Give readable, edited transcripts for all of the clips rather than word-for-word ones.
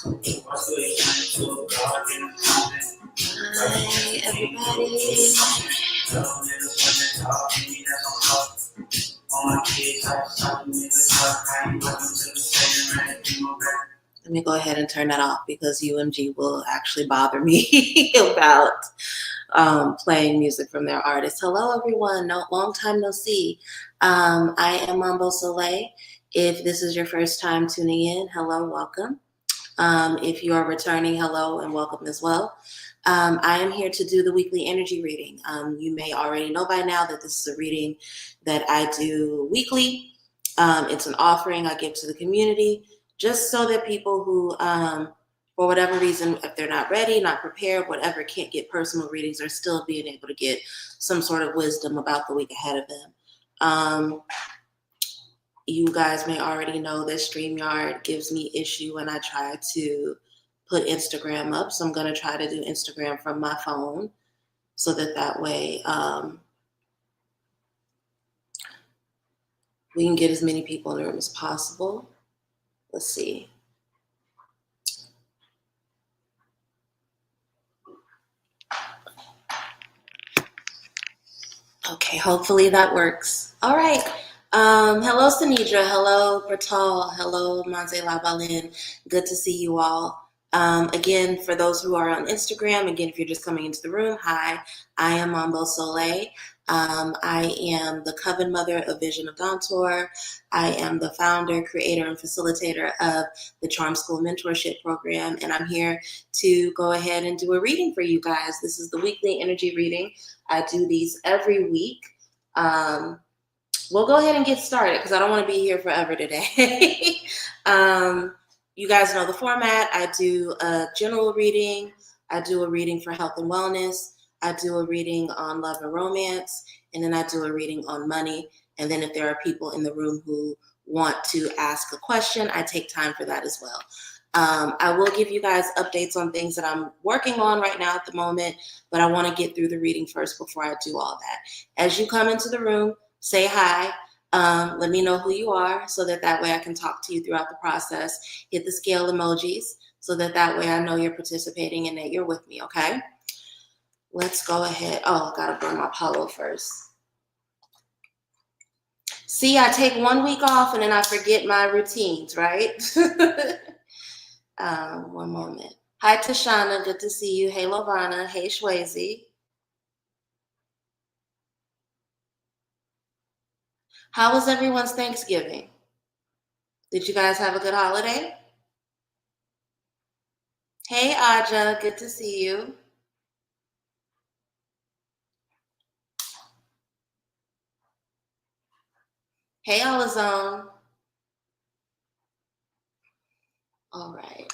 Hi, everybody. Let me go ahead and turn that off because UMG will actually bother me about playing music from their artists. Hello, everyone. Long time no see. I am Mambo. If this is your first time tuning in, hello, welcome. If you are returning, hello and welcome as well. I am here to do the weekly energy reading. You may already know by now that this is a reading that I do weekly. It's an offering I give to the community just so that people who, for whatever reason, if they're not ready, not prepared, whatever, can't get personal readings, are still being able to get some sort of wisdom about the week ahead of them. You guys may already know that StreamYard gives me issue when I try to put Instagram up. So I'm going to try to do Instagram from my phone so that way we can get as many people in the room as possible. Let's see. Okay, hopefully that works. All right. Hello, Sanidra. Hello, Bertal. Hello, Manze Labalin. Good to see you all. Again, for those who are on Instagram, again, if you're just coming into the room, hi, I am Mambo Soleil. I am the Coven Mother of Vision of Dontor. I am the founder, creator, and facilitator of the Charm School Mentorship Program, and I'm here to go ahead and do a reading for you guys. This is the weekly energy reading. I do these every week. We'll go ahead and get started because I don't want to be here forever today. You guys know the format. I do a general reading. I do a reading for health and wellness. I do a reading on love and romance. And then I do a reading on money. And then if there are people in the room who want to ask a question, I take time for that as well. I will give you guys updates on things that I'm working on right now at the moment, but I want to get through the reading first before I do all that. As you come into the room, say hi. Let me know who you are so that way I can talk to you throughout the process. Hit the scale emojis so that way I know you're participating and that you're with me, okay? Let's go ahead. Oh, I gotta burn my Palo first. See, I take 1 week off and then I forget my routines, right? One moment. Hi, Tashana. Good to see you. Hey, Lovana. Hey, Shwazy. How was everyone's Thanksgiving? Did you guys have a good holiday? Hey, Aja. Good to see you. Hey, Alazone. All right.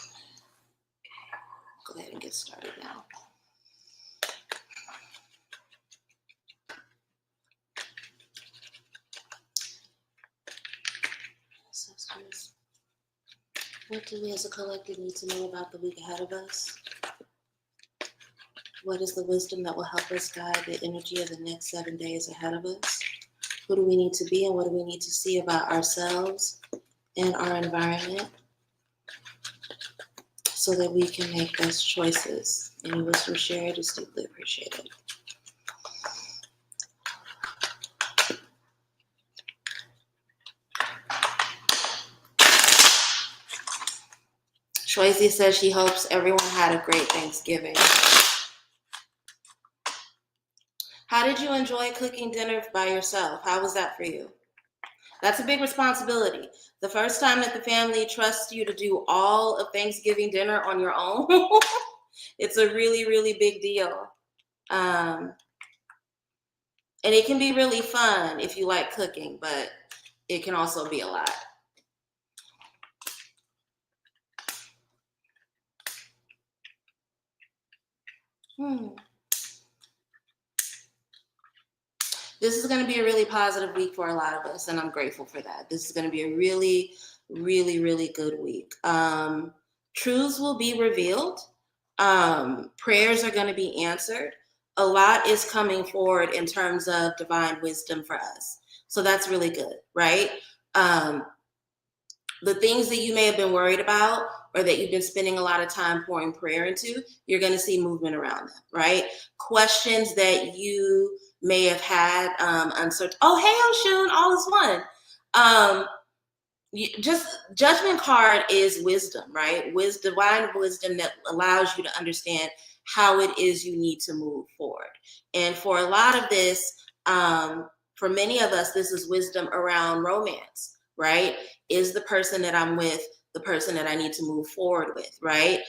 Go ahead and get started now. Sisters, what do we as a collective need to know about the week ahead of us? What is the wisdom that will help us guide the energy of the next 7 days ahead of us? Who do we need to be and what do we need to see about ourselves and our environment so that we can make best choices? Any wisdom shared is deeply appreciated. Shwazy says she hopes everyone had a great Thanksgiving. How did you enjoy cooking dinner by yourself? How was that for you? That's a big responsibility. The first time that the family trusts you to do all of Thanksgiving dinner on your own, it's a really, really big deal. And it can be really fun if you like cooking, but it can also be a lot. This is going to be a really positive week for a lot of us, and I'm grateful for that. This is going to be a really, really, really good week. Truths will be revealed. Prayers are going to be answered. A lot is coming forward in terms of divine wisdom for us. So that's really good, right? The things that you may have been worried about or that you've been spending a lot of time pouring prayer into, you're going to see movement around them, right? Questions that you may have had uncertain. Oh, hey, Oshun, all is one. Just judgment card is wisdom, right? Divine wisdom that allows you to understand how it is you need to move forward. And for a lot of this, for many of us, this is wisdom around romance, right? Is the person that I'm with the person that I need to move forward with, right?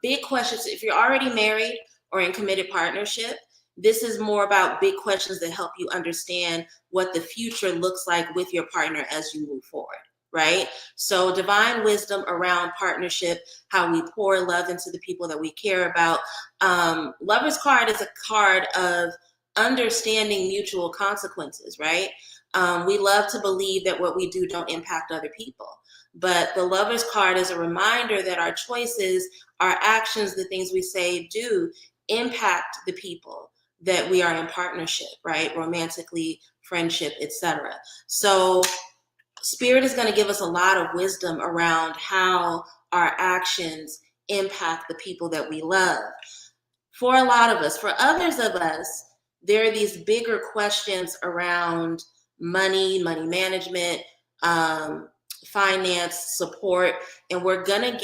Big questions. If you're already married or in committed partnership, this is more about big questions that help you understand what the future looks like with your partner as you move forward, right? So divine wisdom around partnership, how we pour love into the people that we care about. Lover's card is a card of understanding mutual consequences, right? We love to believe that what we do don't impact other people. But the Lover's card is a reminder that our choices, our actions, the things we say, do impact the people that we are in partnership, right? Romantically, friendship, etc. So Spirit is going to give us a lot of wisdom around how our actions impact the people that we love. For a lot of us, for others of us, there are these bigger questions around money management, finance, support, and we're gonna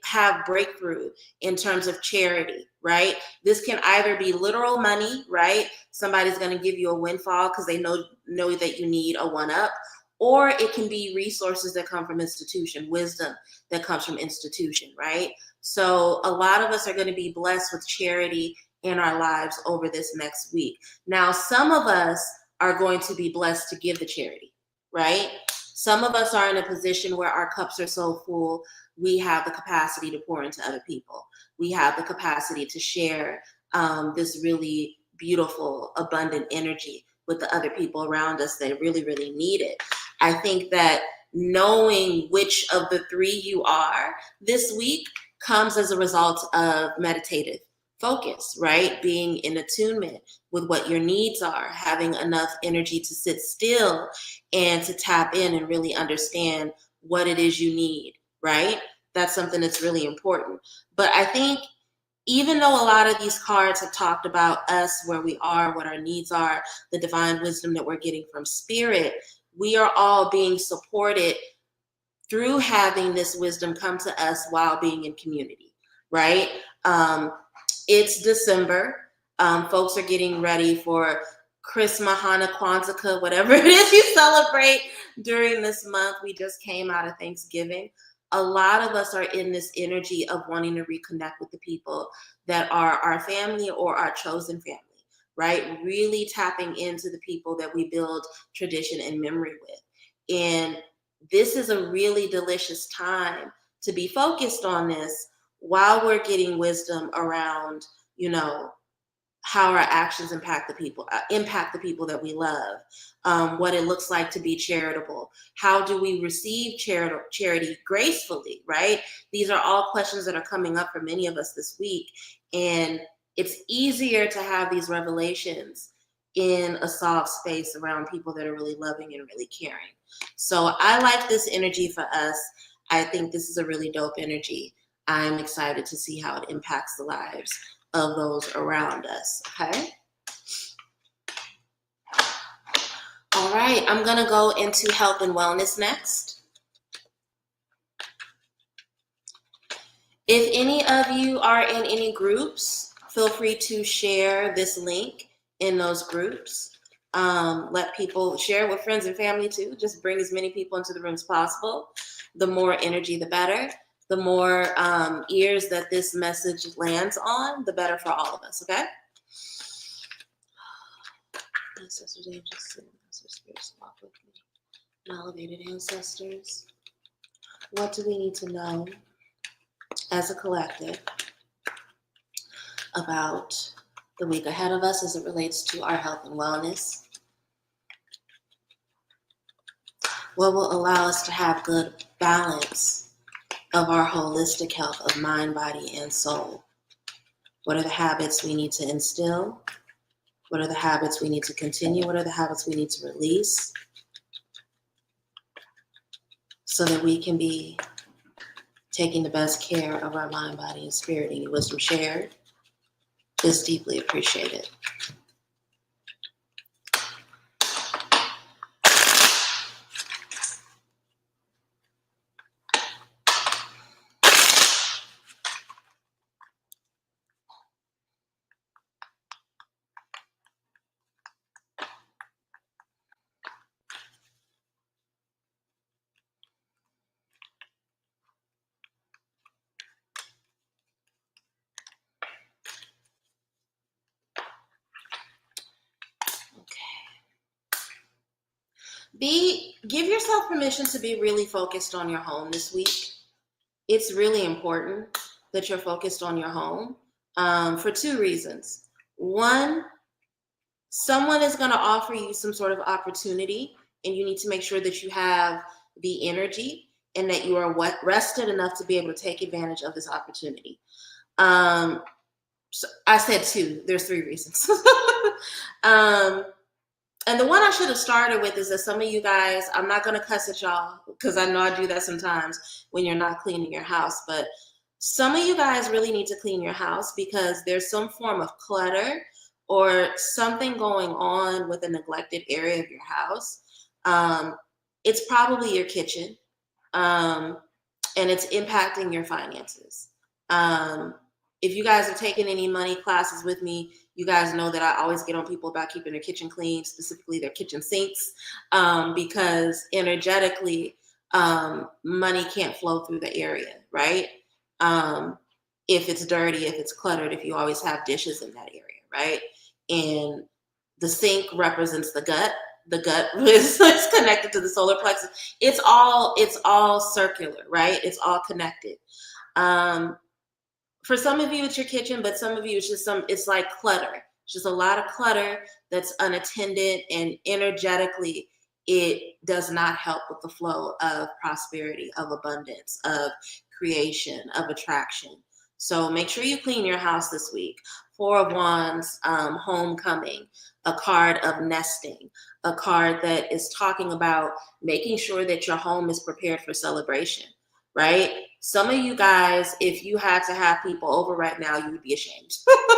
have breakthrough in terms of charity, right? This can either be literal money, right? Somebody's gonna give you a windfall because they know that you need a one-up, or it can be resources that come from institution, wisdom that comes from institution, right? So a lot of us are going to be blessed with charity in our lives over this next week. Now, some of us are going to be blessed to give the charity, right? Some of us are in a position where our cups are so full, we have the capacity to pour into other people. We have the capacity to share this really beautiful, abundant energy with the other people around us that really, really need it. I think that knowing which of the three you are this week comes as a result of meditative focus, right? Being in attunement with what your needs are, having enough energy to sit still and to tap in and really understand what it is you need, right? That's something that's really important. But I think even though a lot of these cards have talked about us, where we are, what our needs are, the divine wisdom that we're getting from Spirit, we are all being supported through having this wisdom come to us while being in community, right? It's December. Folks are getting ready for Christmas, Hanukkah, Kwanzaa, whatever it is you celebrate during this month. We just came out of Thanksgiving. A lot of us are in this energy of wanting to reconnect with the people that are our family or our chosen family, right? Really tapping into the people that we build tradition and memory with. And this is a really delicious time to be focused on this while we're getting wisdom around, how our actions impact the people that we love, what it looks like to be charitable. How do we receive charity gracefully, right? These are all questions that are coming up for many of us this week. And it's easier to have these revelations in a soft space around people that are really loving and really caring. So I like this energy for us. I think this is a really dope energy. I'm excited to see how it impacts the lives of those around us, okay? All right, I'm gonna go into health and wellness next. If any of you are in any groups, feel free to share this link in those groups. Let people share with friends and family too. Just bring as many people into the room as possible. The more energy, the better. The more ears that this message lands on, the better for all of us, okay? Ancestors, angels, ancestors, spirits, walk with me. Elevated ancestors, what do we need to know as a collective about the week ahead of us as it relates to our health and wellness? What will allow us to have good balance of our holistic health of mind, body, and soul? What are the habits we need to instill? What are the habits we need to continue? What are the habits we need to release so that we can be taking the best care of our mind, body, and spirit. Any wisdom shared is deeply appreciated. Give yourself permission to be really focused on your home this week. It's really important that you're focused on your home for two reasons. One, someone is going to offer you some sort of opportunity, and you need to make sure that you have the energy and that you are rested enough to be able to take advantage of this opportunity. So I said two. There's three reasons. And the one I should have started with is that some of you guys, I'm not going to cuss at y'all because I know I do that sometimes when you're not cleaning your house, but some of you guys really need to clean your house because there's some form of clutter or something going on with a neglected area of your house. It's probably your kitchen, and it's impacting your finances. If you guys are taking any money classes with me, you guys know that I always get on people about keeping their kitchen clean, specifically their kitchen sinks, because energetically, money can't flow through the area, right? If it's dirty, if it's cluttered, if you always have dishes in that area, right? And the sink represents the gut. The gut is connected to the solar plexus. It's all circular, right? It's all connected. For some of you, it's your kitchen, but some of you, it's like clutter. It's just a lot of clutter that's unattended, and energetically, it does not help with the flow of prosperity, of abundance, of creation, of attraction. So make sure you clean your house this week. Four of Wands, homecoming, a card of nesting, a card that is talking about making sure that your home is prepared for celebration, right? Some of you guys, if you had to have people over right now, you would be ashamed.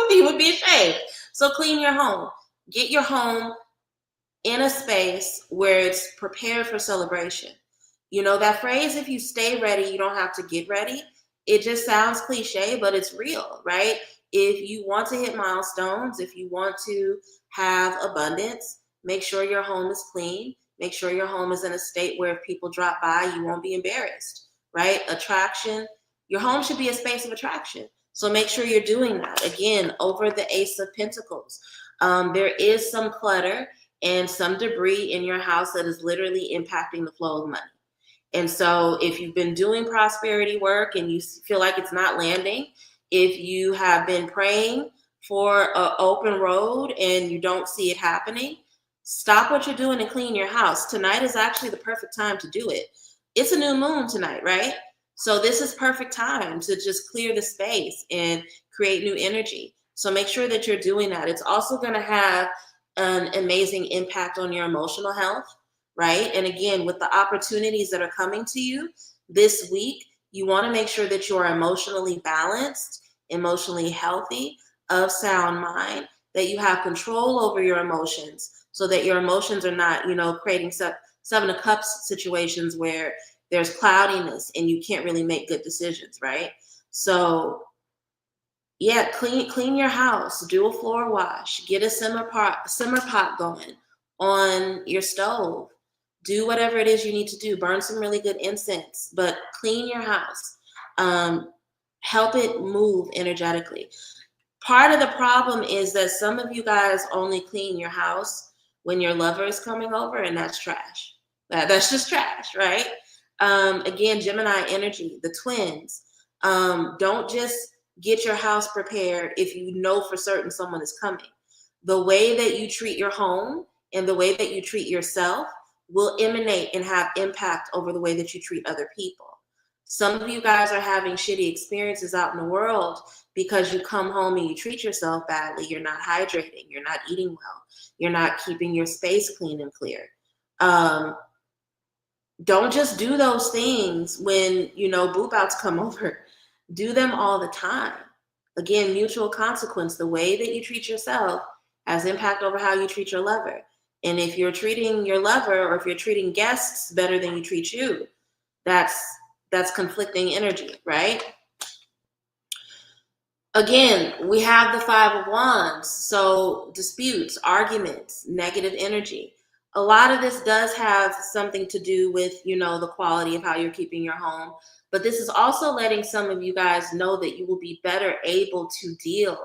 You would be ashamed. So clean your home. Get your home in a space where it's prepared for celebration. You know that phrase, if you stay ready, you don't have to get ready. It just sounds cliche, but it's real, right? If you want to hit milestones, if you want to have abundance, make sure your home is clean. Make sure your home is in a state where if people drop by, you won't be embarrassed. Right? Attraction. Your home should be a space of attraction. So make sure you're doing that. Again, over the Ace of Pentacles. There is some clutter and some debris in your house that is literally impacting the flow of money. And so if you've been doing prosperity work and you feel like it's not landing, if you have been praying for an open road and you don't see it happening, stop what you're doing and clean your house. Tonight is actually the perfect time to do it. It's a new moon tonight, right? So this is perfect time to just clear the space and create new energy. So make sure that you're doing that. It's also going to have an amazing impact on your emotional health, right? And again, with the opportunities that are coming to you this week, you want to make sure that you're emotionally balanced, emotionally healthy, of sound mind, that you have control over your emotions so that your emotions are not, creating Seven of Cups situations where there's cloudiness and you can't really make good decisions, right? So yeah, clean your house, do a floor wash, get a simmer pot going on your stove. Do whatever it is you need to do. Burn some really good incense, but clean your house. Help it move energetically. Part of the problem is that some of you guys only clean your house when your lover is coming over, and that's trash. That's just trash, right? Again, Gemini energy, the twins. Don't just get your house prepared if you know for certain someone is coming. The way that you treat your home and the way that you treat yourself will emanate and have impact over the way that you treat other people. Some of you guys are having shitty experiences out in the world because you come home and you treat yourself badly. You're not hydrating. You're not eating well. You're not keeping your space clean and clear. Don't just do those things when, boo bouts come over. Do them all the time. Again, mutual consequence. The way that you treat yourself has impact over how you treat your lover. And if you're treating your lover, or if you're treating guests better than you treat you, that's conflicting energy, right? Again, we have the Five of Wands. So disputes, arguments, negative energy. A lot of this does have something to do with, the quality of how you're keeping your home. But this is also letting some of you guys know that you will be better able to deal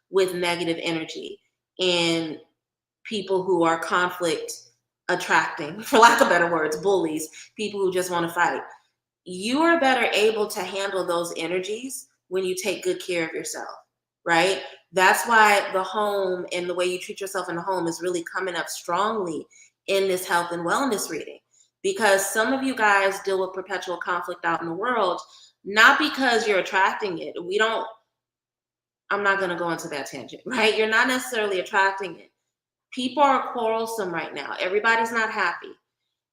with negative energy and people who are conflict attracting, for lack of better words, bullies, people who just want to fight. You are better able to handle those energies when you take good care of yourself, right? That's why the home and the way you treat yourself in the home is really coming up strongly in this health and wellness reading, because some of you guys deal with perpetual conflict out in the world, not because you're attracting it. I'm not going to go into that tangent, right? You're not necessarily attracting it. People are quarrelsome right now. Everybody's not happy.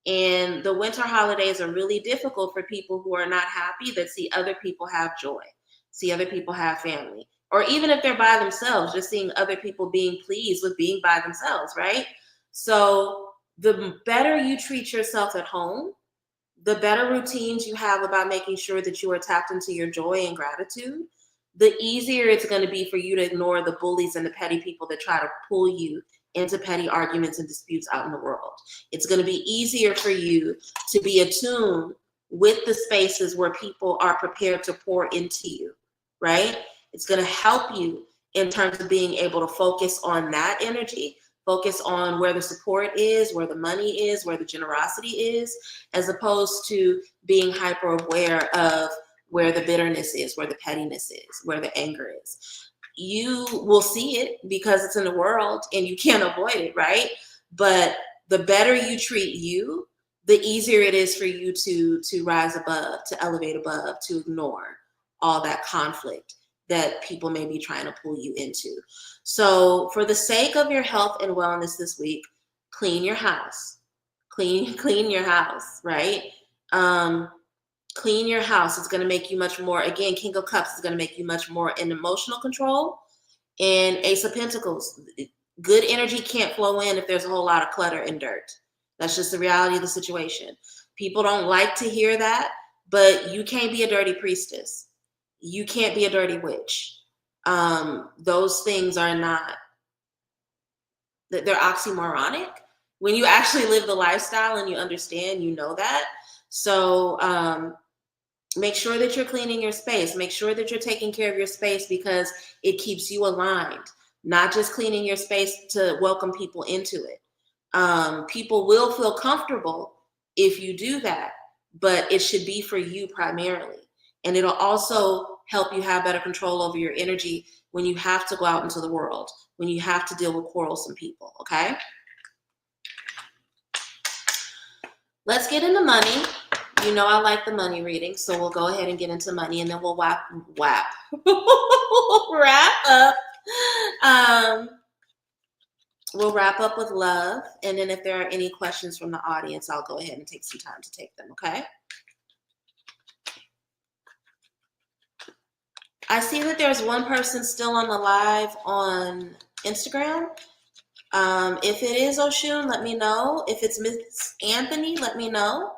And the winter holidays are really difficult for people who are not happy, that see other people have joy, see other people have family, or even if they're by themselves, just seeing other people being pleased with being by themselves, right? So the better you treat yourself at home, the better routines you have about making sure that you are tapped into your joy and gratitude, the easier it's going to be for you to ignore the bullies and the petty people that try to pull you into petty arguments and disputes out in the world. It's going to be easier for you to be attuned with the spaces where people are prepared to pour into you, right? It's going to help you in terms of being able to focus on that energy, focus on where the support is, where the money is, where the generosity is, as opposed to being hyper aware of where the bitterness is, where the pettiness is, where the anger is. You will see it because it's in the world and you can't avoid it, right? But the better you treat you, the easier it is for you to rise above, to elevate above, to ignore all that conflict that people may be trying to pull you into. So for the sake of your health and wellness this week, clean your house. Clean your house, right? Clean your house. It's going to make you much more, again, King of Cups is going to make you much more in emotional control. And Ace of Pentacles, good energy can't flow in if there's a whole lot of clutter and dirt. That's just the reality of the situation. People don't like to hear that, but you can't be a dirty priestess. You can't be a dirty witch. Those things are not, they're oxymoronic. When you actually live the lifestyle and you understand, you know that. So make sure that you're cleaning your space. Make sure that you're taking care of your space because it keeps you aligned, not just cleaning your space to welcome people into it. People will feel comfortable if you do that, but it should be for you primarily. And it'll also help you have better control over your energy when you have to go out into the world, when you have to deal with quarrelsome people, okay? Let's get into money. You know I like the money reading, so we'll go ahead and get into money, and then we'll wrap up. We'll wrap up with love, and then if there are any questions from the audience, I'll go ahead and take some time to take them, okay? I see that there's one person still on the live on Instagram. If it is Oshun, let me know. If it's Miss Anthony, let me know.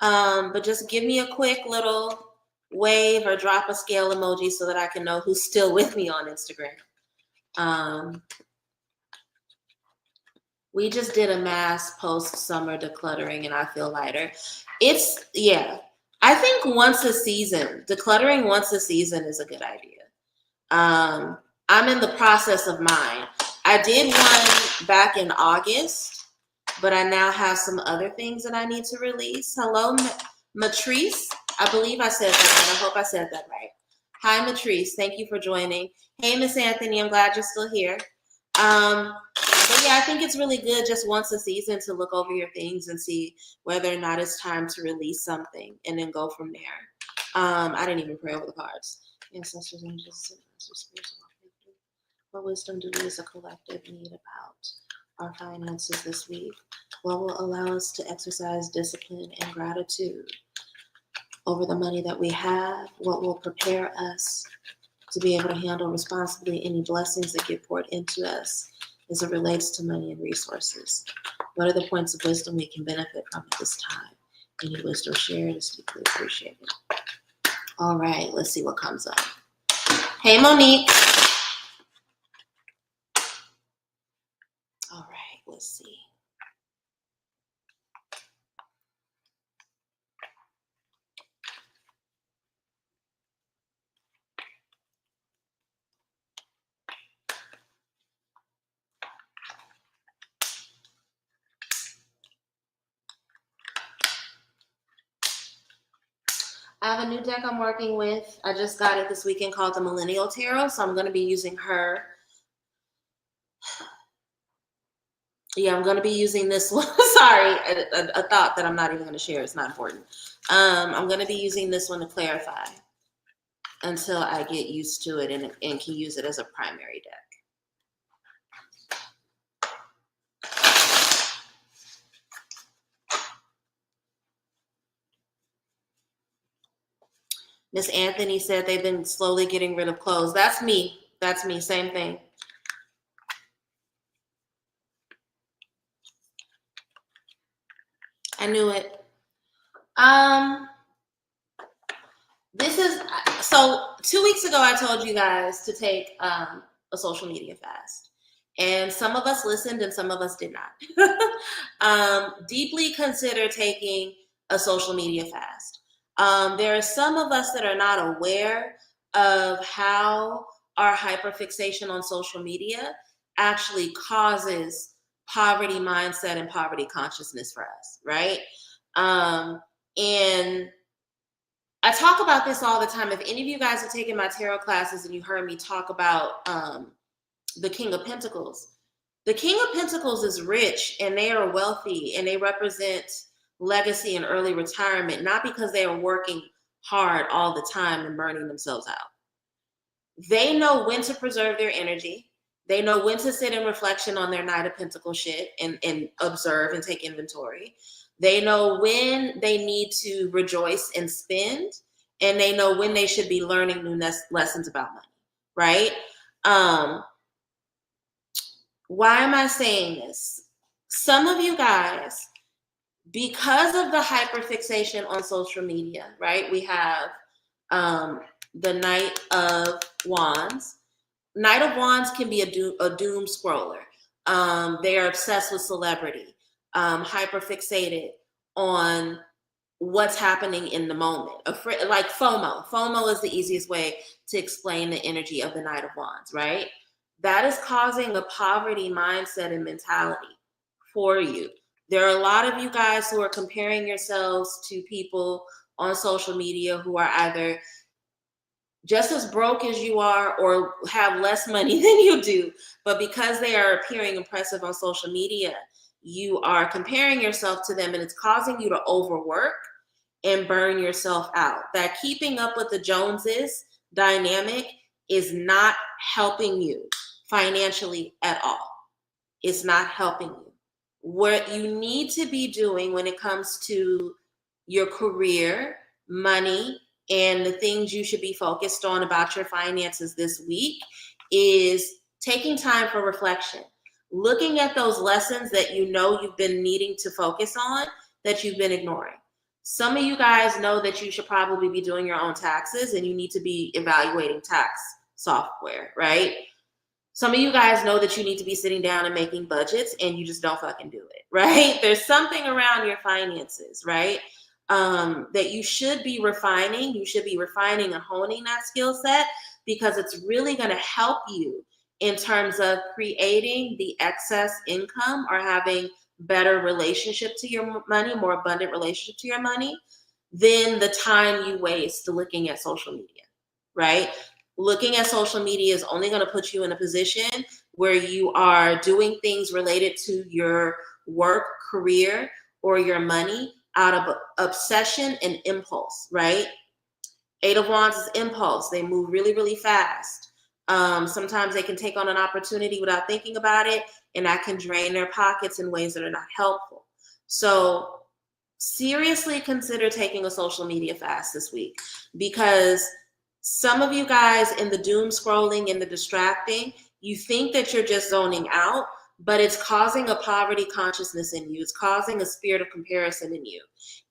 But just give me a quick little wave or drop a scale emoji so that I can know who's still with me on Instagram. We just did a mass post-summer decluttering and I feel lighter. I think once a season, decluttering once a season is a good idea. I'm in the process of mine. I did one back in August, but I now have some other things that I need to release. Hello, Matrice. I believe I said that right. I hope I said that right. Hi, Matrice. Thank you for joining. Hey, Miss Anthony. I'm glad you're still here. But yeah, I think it's really good just once a season to look over your things and see whether or not it's time to release something and then go from there. I didn't even pray over the cards. Ancestors, angels, spirits, what wisdom do we as a collective need about our finances this week? What will allow us to exercise discipline and gratitude over the money that we have? What will prepare us to be able to handle responsibly any blessings that get poured into us as it relates to money and resources? What are the points of wisdom we can benefit from at this time? Any wisdom shared is deeply appreciated. All right, let's see what comes up. Hey, Monique. All right, let's see. I have a new deck I'm working with. I just got it this weekend called the Millennial Tarot, so I'm going to be using her. Yeah, I'm going to be using this one. Sorry, a thought that I'm not even going to share. It's not important. I'm going to be using this one to clarify until I get used to it and can use it as a primary deck. Miss Anthony said they've been slowly getting rid of clothes. That's me. That's me. Same thing. I knew it. This is, so 2 weeks ago, I told you guys to take a social media fast. And some of us listened and some of us did not. Deeply consider taking a social media fast. There are some of us that are not aware of how our hyperfixation on social media actually causes poverty mindset and poverty consciousness for us, right? And I talk about this all the time. If any of you guys have taken my tarot classes and you heard me talk about the King of Pentacles, the King of Pentacles is rich and they are wealthy and they represent legacy and early retirement, not because they are working hard all the time and burning themselves out. They know when to preserve their energy. They know when to sit in reflection on their Knight of Pentacles shit and observe and take inventory. They know when they need to rejoice and spend, and they know when they should be learning new lessons about money, right? Why am I saying this? Some of you guys, because of the hyperfixation on social media, right? We have the Knight of Wands. Knight of Wands can be a doom scroller. They are obsessed with celebrity, hyperfixated on what's happening in the moment. Like FOMO. FOMO is the easiest way to explain the energy of the Knight of Wands, right? That is causing a poverty mindset and mentality for you. There are a lot of you guys who are comparing yourselves to people on social media who are either just as broke as you are or have less money than you do, but because they are appearing impressive on social media, you are comparing yourself to them and it's causing you to overwork and burn yourself out. That keeping up with the Joneses dynamic is not helping you financially at all. It's not helping you. What you need to be doing when it comes to your career, money, and the things you should be focused on about your finances this week is taking time for reflection, looking at those lessons that you know you've been needing to focus on that you've been ignoring. Some of you guys know that you should probably be doing your own taxes and you need to be evaluating tax software, right? Some of you guys know that you need to be sitting down and making budgets and you just don't fucking do it, right? There's something around your finances, right? That you should be refining. You should be refining and honing that skill set because it's really going to help you in terms of creating the excess income or having better relationship to your money, more abundant relationship to your money than the time you waste looking at social media, right? Looking at social media is only going to put you in a position where you are doing things related to your work, career, or your money out of obsession and impulse, right? Eight of Wands is impulse. They move really, really fast. Sometimes they can take on an opportunity without thinking about it, and that can drain their pockets in ways that are not helpful. So seriously consider taking a social media fast this week, because some of you guys in the doom scrolling and the distracting, you think that you're just zoning out, but it's causing a poverty consciousness in you. It's causing a spirit of comparison in you.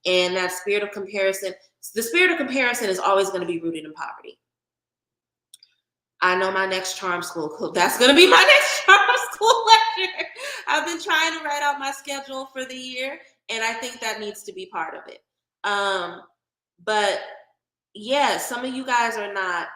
And that spirit of comparison, the spirit of comparison is always going to be rooted in poverty. I know my next charm school, that's going to be my next charm school lecture. I've been trying to write out my schedule for the year, and I think that needs to be part of it. But yeah, some of you guys are not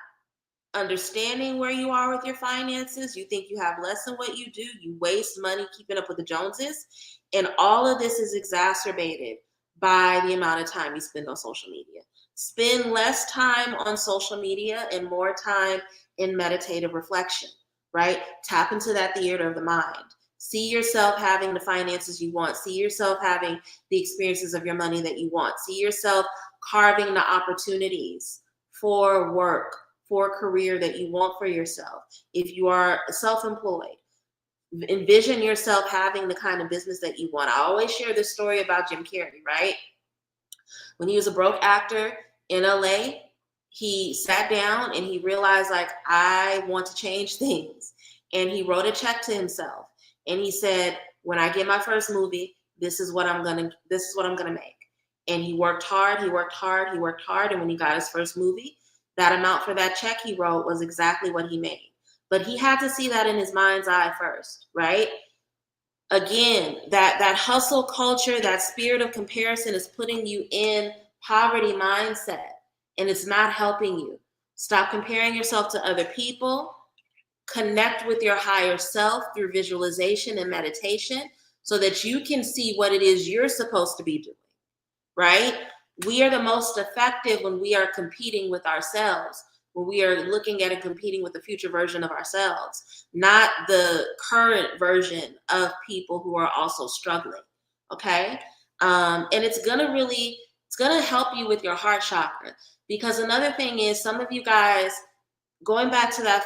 understanding where you are with your finances. You think you have less than what you do. You waste money keeping up with the Joneses. And all of this is exacerbated by the amount of time you spend on social media. Spend less time on social media and more time in meditative reflection, right? Tap into that theater of the mind. See yourself having the finances you want. See yourself having the experiences of your money that you want. See yourself carving the opportunities for work, for a career that you want for yourself. If you are self-employed, envision yourself having the kind of business that you want. I always share this story about Jim Carrey, right? When he was a broke actor in LA, he sat down and he realized, like, I want to change things. And he wrote a check to himself. And he said, when I get my first movie, this is what I'm gonna make. And he worked hard, he worked hard, he worked hard. And when he got his first movie, that amount for that check he wrote was exactly what he made. But he had to see that in his mind's eye first, right? Again, that hustle culture, that spirit of comparison is putting you in poverty mindset, and it's not helping you. Stop comparing yourself to other people. Connect with your higher self through visualization and meditation so that you can see what it is you're supposed to be doing, right? We are the most effective when we are competing with ourselves, when we are looking at and competing with the future version of ourselves, not the current version of people who are also struggling, okay? And it's gonna help you with your heart chakra, because another thing is, some of you guys, going back to that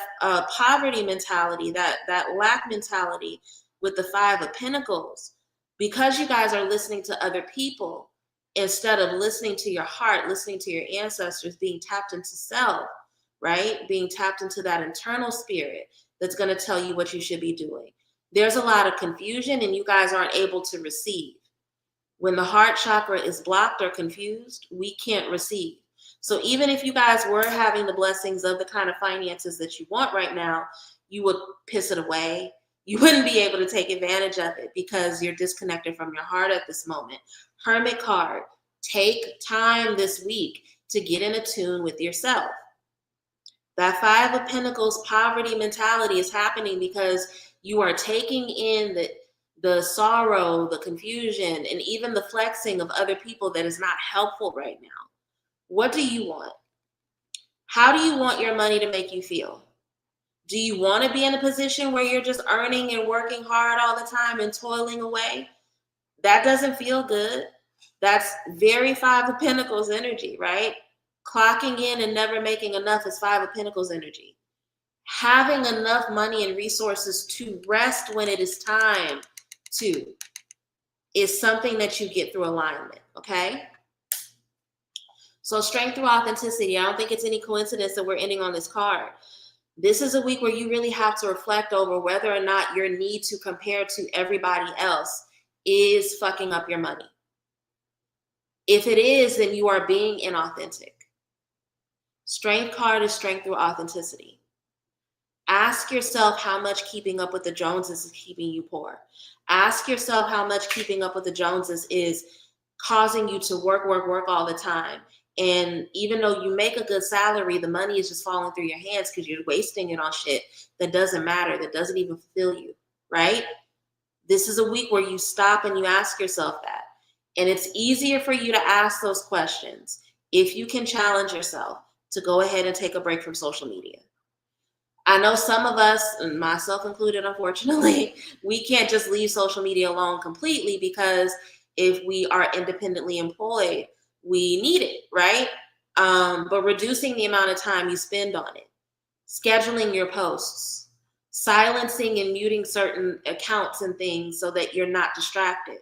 poverty mentality, that lack mentality with the Five of Pentacles, because you guys are listening to other people instead of listening to your heart, listening to your ancestors, being tapped into self, right? Being tapped into that internal spirit that's going to tell you what you should be doing. There's a lot of confusion, and you guys aren't able to receive. When the heart chakra is blocked or confused, we can't receive. So even if you guys were having the blessings of the kind of finances that you want right now, you would piss it away. You wouldn't be able to take advantage of it because you're disconnected from your heart at this moment. Hermit card, take time this week to get in a tune with yourself. That Five of Pentacles poverty mentality is happening because you are taking in the sorrow, the confusion, and even the flexing of other people that is not helpful right now. What do you want? How do you want your money to make you feel? Do you want to be in a position where you're just earning and working hard all the time and toiling away? That doesn't feel good. That's very Five of Pentacles energy, right? Clocking in and never making enough is Five of Pentacles energy. Having enough money and resources to rest when it is time to is something that you get through alignment, okay? So strength through authenticity. I don't think it's any coincidence that we're ending on this card. This is a week where you really have to reflect over whether or not your need to compare to everybody else is fucking up your money. If it is, then you are being inauthentic. Strength card is strength through authenticity. Ask yourself how much keeping up with the Joneses is keeping you poor. Ask yourself how much keeping up with the Joneses is causing you to work all the time. And even though you make a good salary, the money is just falling through your hands because you're wasting it on shit that doesn't matter, that doesn't even fulfill you, right? This is a week where you stop and you ask yourself that. And it's easier for you to ask those questions if you can challenge yourself to go ahead and take a break from social media. I know some of us, and myself included, unfortunately, we can't just leave social media alone completely, because if we are independently employed, we need it, right? But reducing the amount of time you spend on it, scheduling your posts, silencing and muting certain accounts and things so that you're not distracted,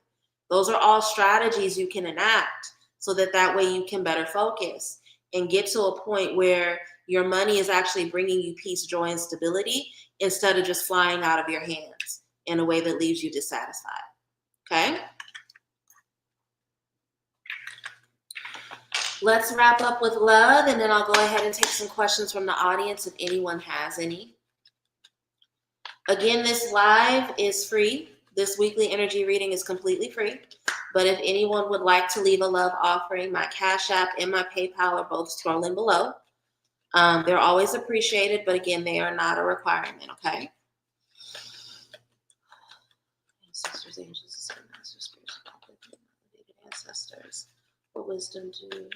Those are all strategies you can enact so that way you can better focus and get to a point where your money is actually bringing you peace, joy, and stability instead of just flying out of your hands in a way that leaves you dissatisfied. Okay? Let's wrap up with love, and then I'll go ahead and take some questions from the audience if anyone has any. Again, this live is free. This weekly energy reading is completely free. But if anyone would like to leave a love offering, my Cash App and my PayPal are both scrolling below. They're always appreciated, but again, they are not a requirement, okay? Ancestors, angels, masters, spiritual ancestors, what wisdom do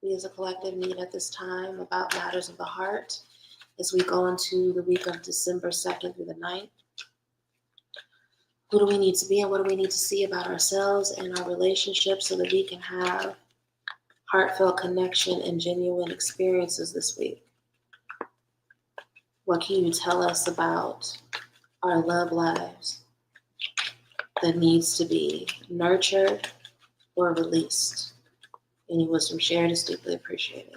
we as a collective need at this time about matters of the heart as we go into the week of December 2nd through the 9th? Who do we need to be and what do we need to see about ourselves and our relationships so that we can have heartfelt connection and genuine experiences this week? What can you tell us about our love lives that needs to be nurtured or released? Any wisdom shared is deeply appreciated.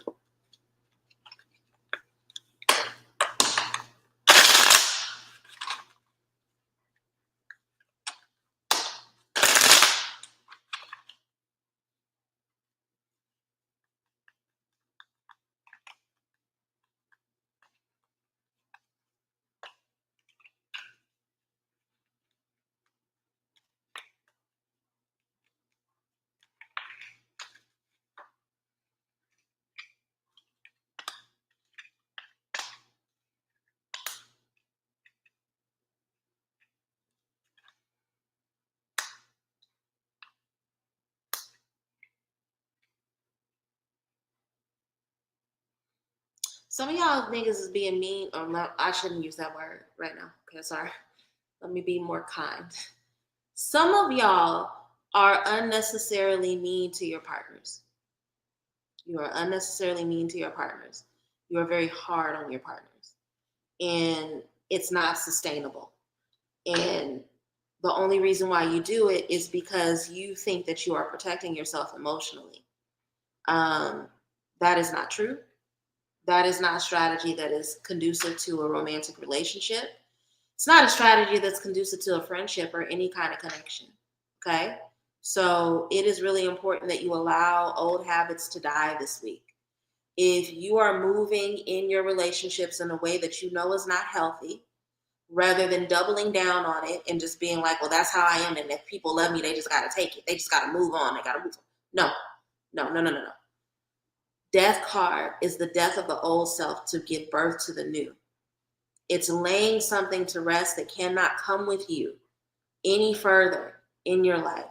Some of y'all niggas is being mean, or not, I shouldn't use that word right now. Okay, sorry. Let me be more kind. Some of y'all are unnecessarily mean to your partners. You are unnecessarily mean to your partners. You are very hard on your partners. And it's not sustainable. And the only reason why you do it is because you think that you are protecting yourself emotionally. That is not true. That is not a strategy that is conducive to a romantic relationship. It's not a strategy that's conducive to a friendship or any kind of connection. Okay? So it is really important that you allow old habits to die this week. If you are moving in your relationships in a way that you know is not healthy, rather than doubling down on it and just being like, well, that's how I am. And if people love me, they just got to take it. They just got to move on. They got to move on. No. Death card is the death of the old self to give birth to the new. It's laying something to rest that cannot come with you any further in your life.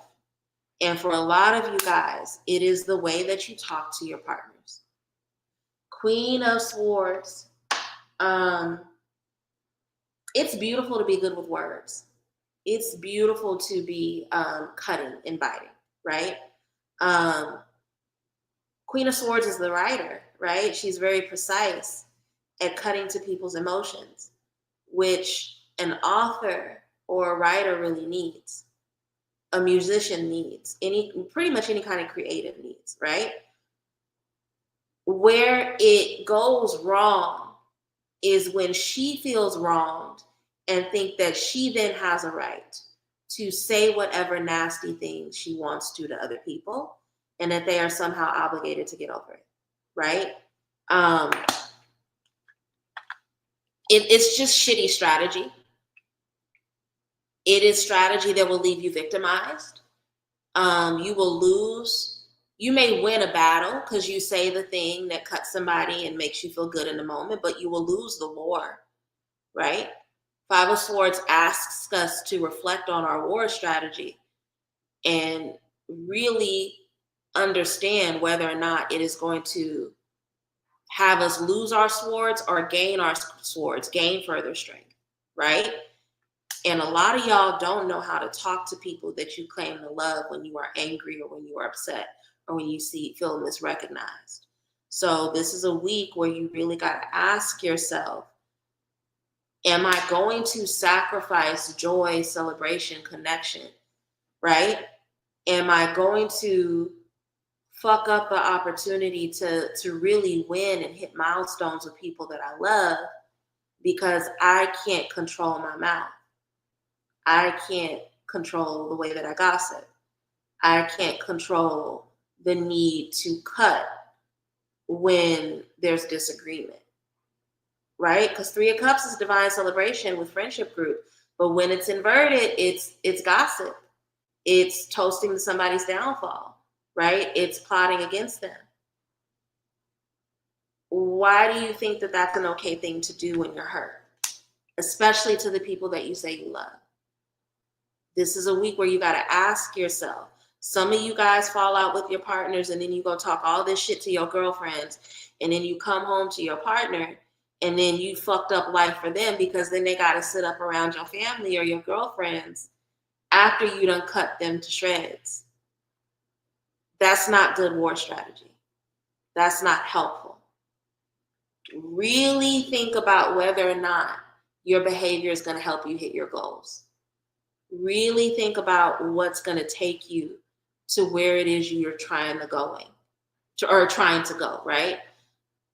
And for a lot of you guys, it is the way that you talk to your partners. Queen of Swords. It's beautiful to be good with words. It's beautiful to be cutting and biting, right? Queen of Swords is the writer, right? She's very precise at cutting to people's emotions, which an author or a writer really needs. A musician needs, pretty much any kind of creative needs, right? Where it goes wrong is when she feels wronged and think that she then has a right to say whatever nasty things she wants to other people and that they are somehow obligated to get over it, right? It's just shitty strategy. It is strategy that will leave you victimized. You will lose. You may win a battle because you say the thing that cuts somebody and makes you feel good in the moment, but you will lose the war, right? Five of Swords asks us to reflect on our war strategy and really understand whether or not it is going to have us lose our swords or gain our swords, gain further strength, right? And a lot of y'all don't know how to talk to people that you claim to love when you are angry or when you are upset or when you feel misrecognized. So this is a week where you really got to ask yourself, am I going to sacrifice joy, celebration, connection, right? Am I going to fuck up the opportunity to really win and hit milestones with people that I love because I can't control my mouth? I can't control the way that I gossip. I can't control the need to cut when there's disagreement, right? Because Three of Cups is divine celebration with friendship group, but when it's inverted, it's gossip. It's toasting to somebody's downfall, right? It's plotting against them. Why do you think that that's an okay thing to do when you're hurt, especially to the people that you say you love? This is a week where you got to ask yourself. Some of you guys fall out with your partners and then you go talk all this shit to your girlfriends, and then you come home to your partner and then you fucked up life for them because then they got to sit up around your family or your girlfriends after you done cut them to shreds. That's not good war strategy. That's not helpful. Really think about whether or not your behavior is going to help you hit your goals. Really think about what's going to take you to where it is you're trying to go, right?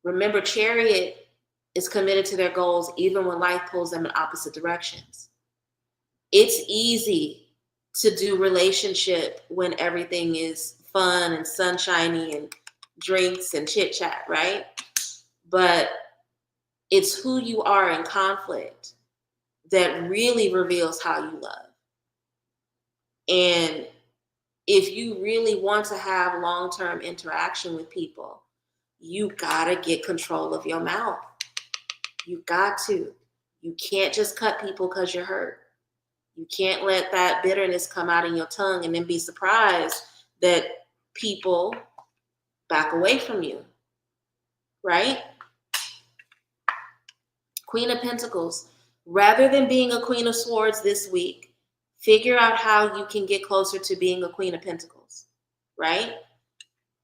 Remember, Chariot is committed to their goals even when life pulls them in opposite directions. It's easy to do relationship when everything is fun and sunshiny and drinks and chit chat, right? But it's who you are in conflict that really reveals how you love. And if you really want to have long-term interaction with people, you gotta get control of your mouth. You got to. You can't just cut people because you're hurt. You can't let that bitterness come out in your tongue and then be surprised that people back away from you, right? Queen of Pentacles. Rather than being a Queen of Swords this week, figure out how you can get closer to being a Queen of Pentacles, right?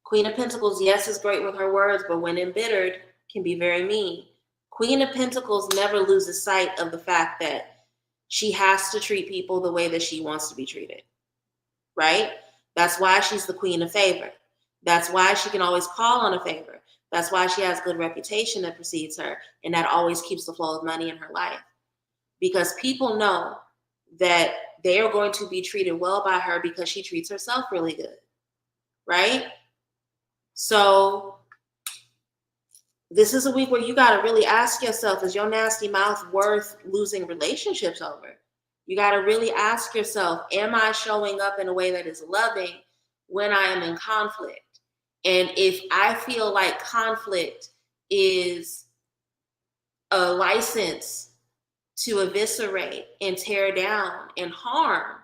Queen of Pentacles, yes, is great with her words, but when embittered, can be very mean. Queen of Pentacles never loses sight of the fact that she has to treat people the way that she wants to be treated, right? That's why she's the Queen of Favor. That's why she can always call on a favor. That's why she has good reputation that precedes her, and that always keeps the flow of money in her life. Because people know that they are going to be treated well by her because she treats herself really good, right? So this is a week where you got to really ask yourself, is your nasty mouth worth losing relationships over? You got to really ask yourself, am I showing up in a way that is loving when I am in conflict? And if I feel like conflict is a license to eviscerate and tear down and harm,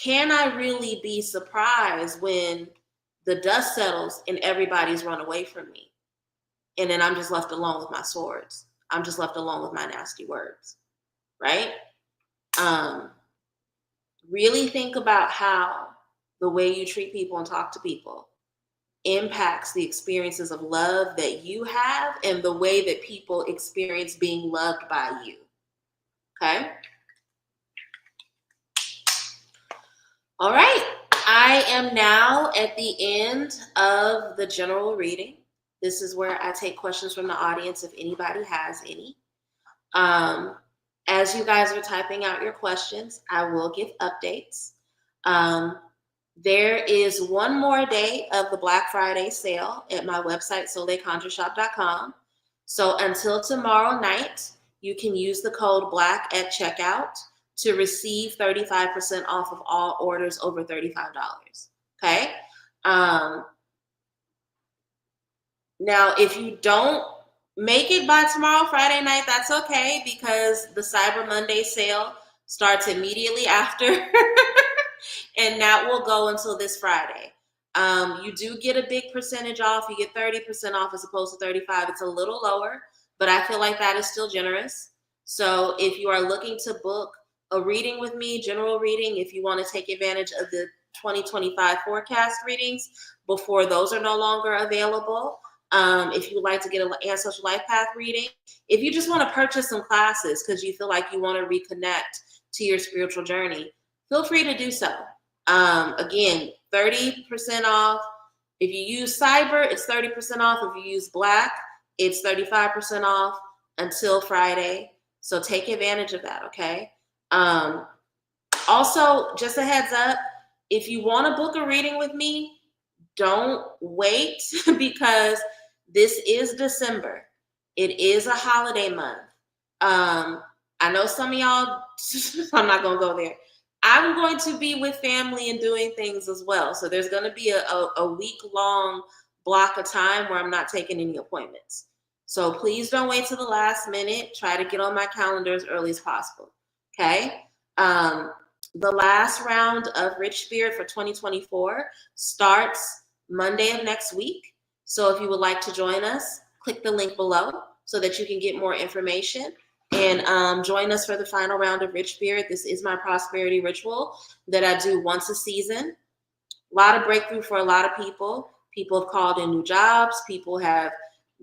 can I really be surprised when the dust settles and everybody's run away from me? And then I'm just left alone with my swords. I'm just left alone with my nasty words, right? Really think about how the way you treat people and talk to people impacts the experiences of love that you have and the way that people experience being loved by you, okay? All right, I am now at the end of the general reading. This is where I take questions from the audience if anybody has any. As you guys are typing out your questions, I will give updates. There is one more day of the Black Friday sale at my website, soleilconjureshop.com. So until tomorrow night, you can use the code BLACK at checkout to receive 35% off of all orders over $35. Okay? Now, if you don't make it by tomorrow, Friday night, that's okay, because the Cyber Monday sale starts immediately after, and that will go until this Friday. You do get a big percentage off. You get 30% off as opposed to 35%. It's a little lower, but I feel like that is still generous. So if you are looking to book a reading with me, general reading, if you want to take advantage of the 2025 forecast readings before those are no longer available, if you would like to get an ancestral life path reading, if you just want to purchase some classes because you feel like you want to reconnect to your spiritual journey, feel free to do so. Again, 30% off. If you use cyber, it's 30% off. If you use black, it's 35% off until Friday. So take advantage of that, okay? Also, just a heads up, if you want to book a reading with me, don't wait because this is December. It is a holiday month. I know some of y'all, I'm not going to go there. I'm going to be with family and doing things as well. So there's going to be a week-long block of time where I'm not taking any appointments. So please don't wait till the last minute. Try to get on my calendar as early as possible. Okay? The last round of Rich Spirit for 2024 starts Monday of next week. So if you would like to join us, click the link below so that you can get more information and join us for the final round of Rich Spirit. This is my prosperity ritual that I do once a season. A lot of breakthrough for a lot of people. People have called in new jobs. People have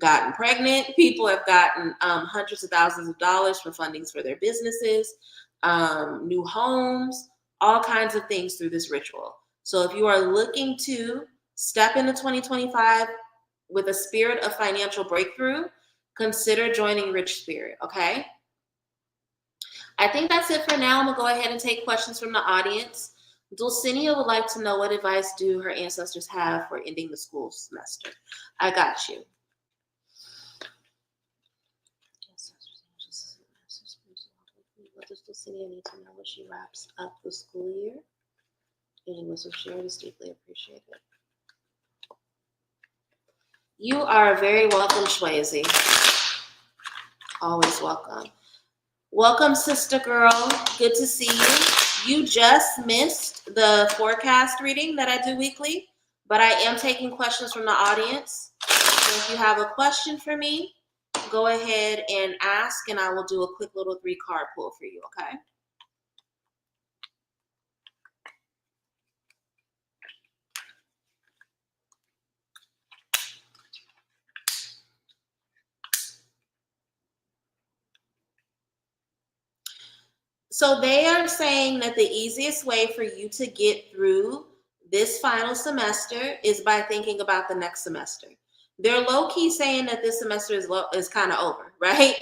gotten pregnant. People have gotten hundreds of thousands of dollars for fundings for their businesses, new homes, all kinds of things through this ritual. So if you are looking to step into 2025 with a spirit of financial breakthrough, consider joining Rich Spirit, okay? I think that's it for now. I'm going to go ahead and take questions from the audience. Dulcinea would like to know what advice do her ancestors have for ending the school semester. I got you. What does Dulcinea need to know when she wraps up the school year? Any wisdom shared is deeply appreciated. You are very welcome, Shwazy. Always welcome. Welcome, sister girl. Good to see you. You just missed the forecast reading that I do weekly, but I am taking questions from the audience. So if you have a question for me, go ahead and ask, and I will do a quick little 3-card pull for you, okay? So they are saying that the easiest way for you to get through this final semester is by thinking about the next semester. They're low-key saying that this semester is kind of over, right?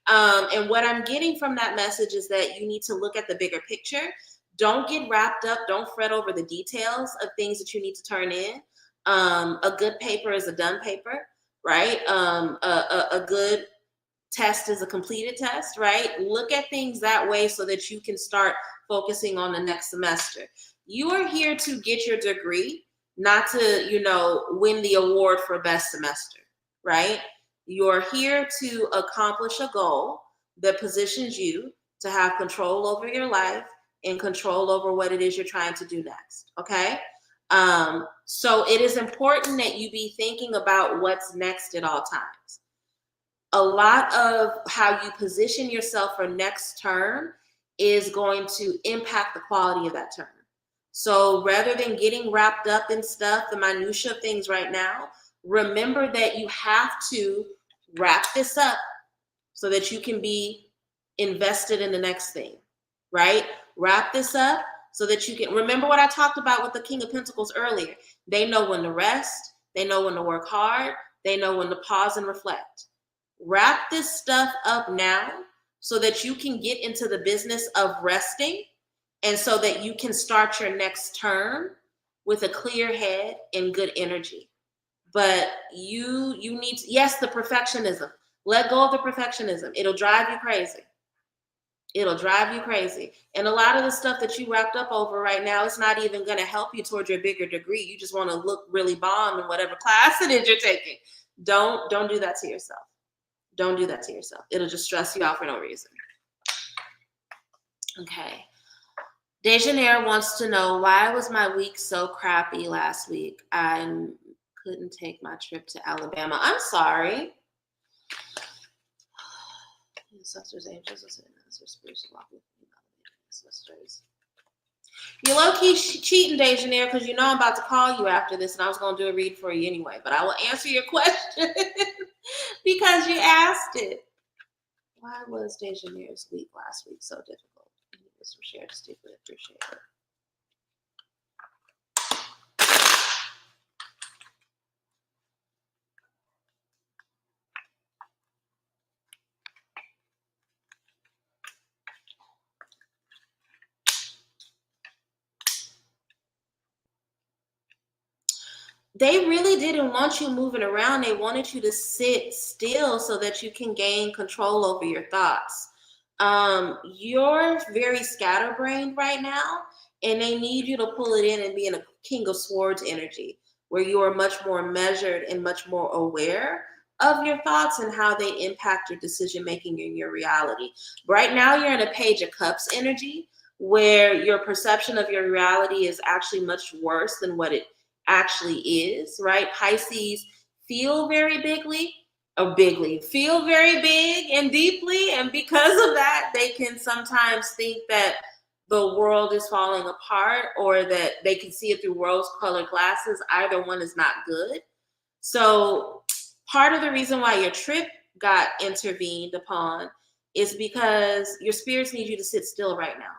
And what I'm getting from that message is that you need to look at the bigger picture. Don't get wrapped up. Don't fret over the details of things that you need to turn in. A good paper is a done paper, right? A good test is a completed test, right? Look at things that way so that you can start focusing on the next semester. You are here to get your degree, not to, win the award for best semester, right? You're here to accomplish a goal that positions you to have control over your life and control over what it is you're trying to do next, okay? So it is important that you be thinking about what's next at all times. A lot of how you position yourself for next term is going to impact the quality of that term. So rather than getting wrapped up in stuff, the minutia of things right now, remember that you have to wrap this up so that you can be invested in the next thing, right? Wrap this up so that you can remember what I talked about with the King of Pentacles earlier. They know when to rest. They know when to work hard. They know when to pause and reflect. Wrap this stuff up now so that you can get into the business of resting and so that you can start your next term with a clear head and good energy. But you need to, yes, the perfectionism. Let go of the perfectionism. It'll drive you crazy. It'll drive you crazy. And a lot of the stuff that you wrapped up over right now, it's not even going to help you towards your bigger degree. You just want to look really bomb in whatever class it is you're taking. Don't do that to yourself. Don't do that to yourself. It'll just stress you out for no reason. Okay. Dejaneir wants to know, why was my week so crappy last week? I couldn't take my trip to Alabama. I'm sorry. Ancestors, angels, spiritual walk with me. Ancestors. You're low-key cheating, Dejaneir, because I'm about to call you after this, and I was going to do a read for you anyway. But I will answer your question because you asked it. Why was Dejaneir's week last week so difficult? This was shared, deeply appreciated. they really didn't want you moving around. They wanted you to sit still so that you can gain control over your thoughts. You're very scatterbrained right now, and they need you to pull it in and be in a King of Swords energy where you are much more measured and much more aware of your thoughts and how they impact your decision making and your reality. Right now, you're in a Page of Cups energy where your perception of your reality is actually much worse than what it actually is, right? Pisces feel very bigly, feel very big and deeply. And because of that, they can sometimes think that the world is falling apart or that they can see it through rose colored glasses. Either one is not good. So part of the reason why your trip got intervened upon is because your spirits need you to sit still right now.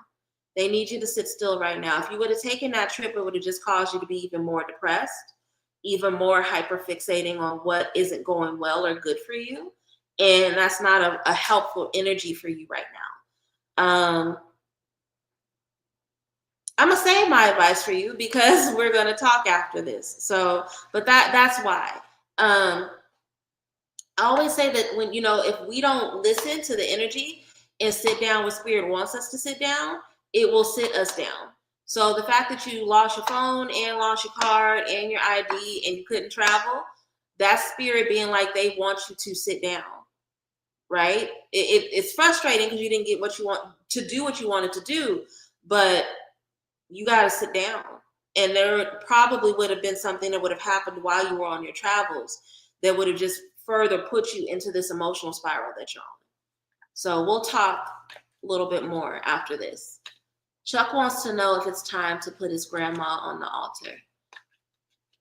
They need you to sit still right now. If you would have taken that trip, it would have just caused you to be even more depressed, even more hyper fixating on what isn't going well or good for you. And that's not a helpful energy for you right now. I'm gonna save my advice for you because we're gonna talk after this. So, but that's why. I always say that when, if we don't listen to the energy and sit down where spirit wants us to sit down, it will sit us down. So the fact that you lost your phone and lost your card and your ID and you couldn't travel, that's spirit being like they want you to sit down, right? It's frustrating because you didn't get what you want to do, what you wanted to do, but you got to sit down. And there probably would have been something that would have happened while you were on your travels that would have just further put you into this emotional spiral that you're on. So we'll talk a little bit more after this. Chuck wants to know if it's time to put his grandma on the altar.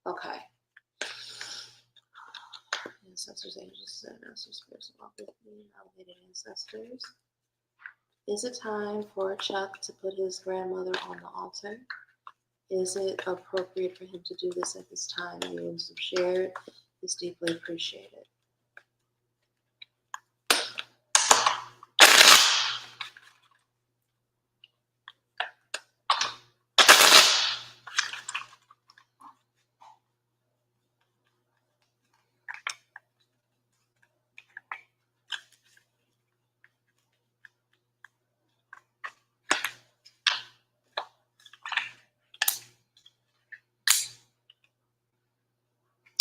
Okay. Ancestors, angels, and ancestors, spirits, walk with me, elevated ancestors. Is it time for Chuck to put his grandmother on the altar? Is it appropriate for him to do this at this time? Anyone who shared is deeply appreciated.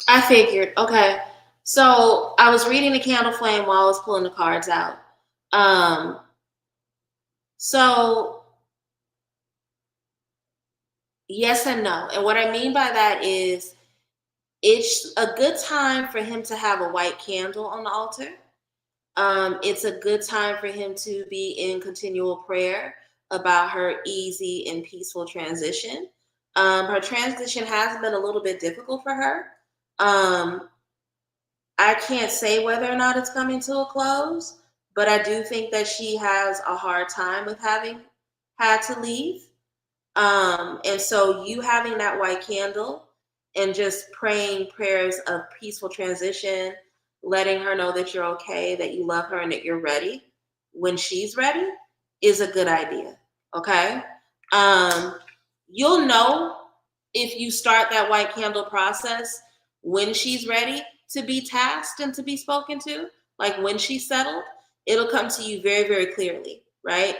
I figured. Okay. So I was reading the candle flame while I was pulling the cards out. So yes and no. And what I mean by that is it's a good time for him to have a white candle on the altar. It's a good time for him to be in continual prayer about her easy and peaceful transition. Her transition has been a little bit difficult for her. I can't say whether or not it's coming to a close, but I do think that she has a hard time with having had to leave. And so you having that white candle and just praying prayers of peaceful transition, letting her know that you're okay, that you love her, and that you're ready when she's ready is a good idea. Okay. You'll know if you start that white candle process when she's ready to be tasked and to be spoken to, like when she's settled, it'll come to you very, very clearly, right?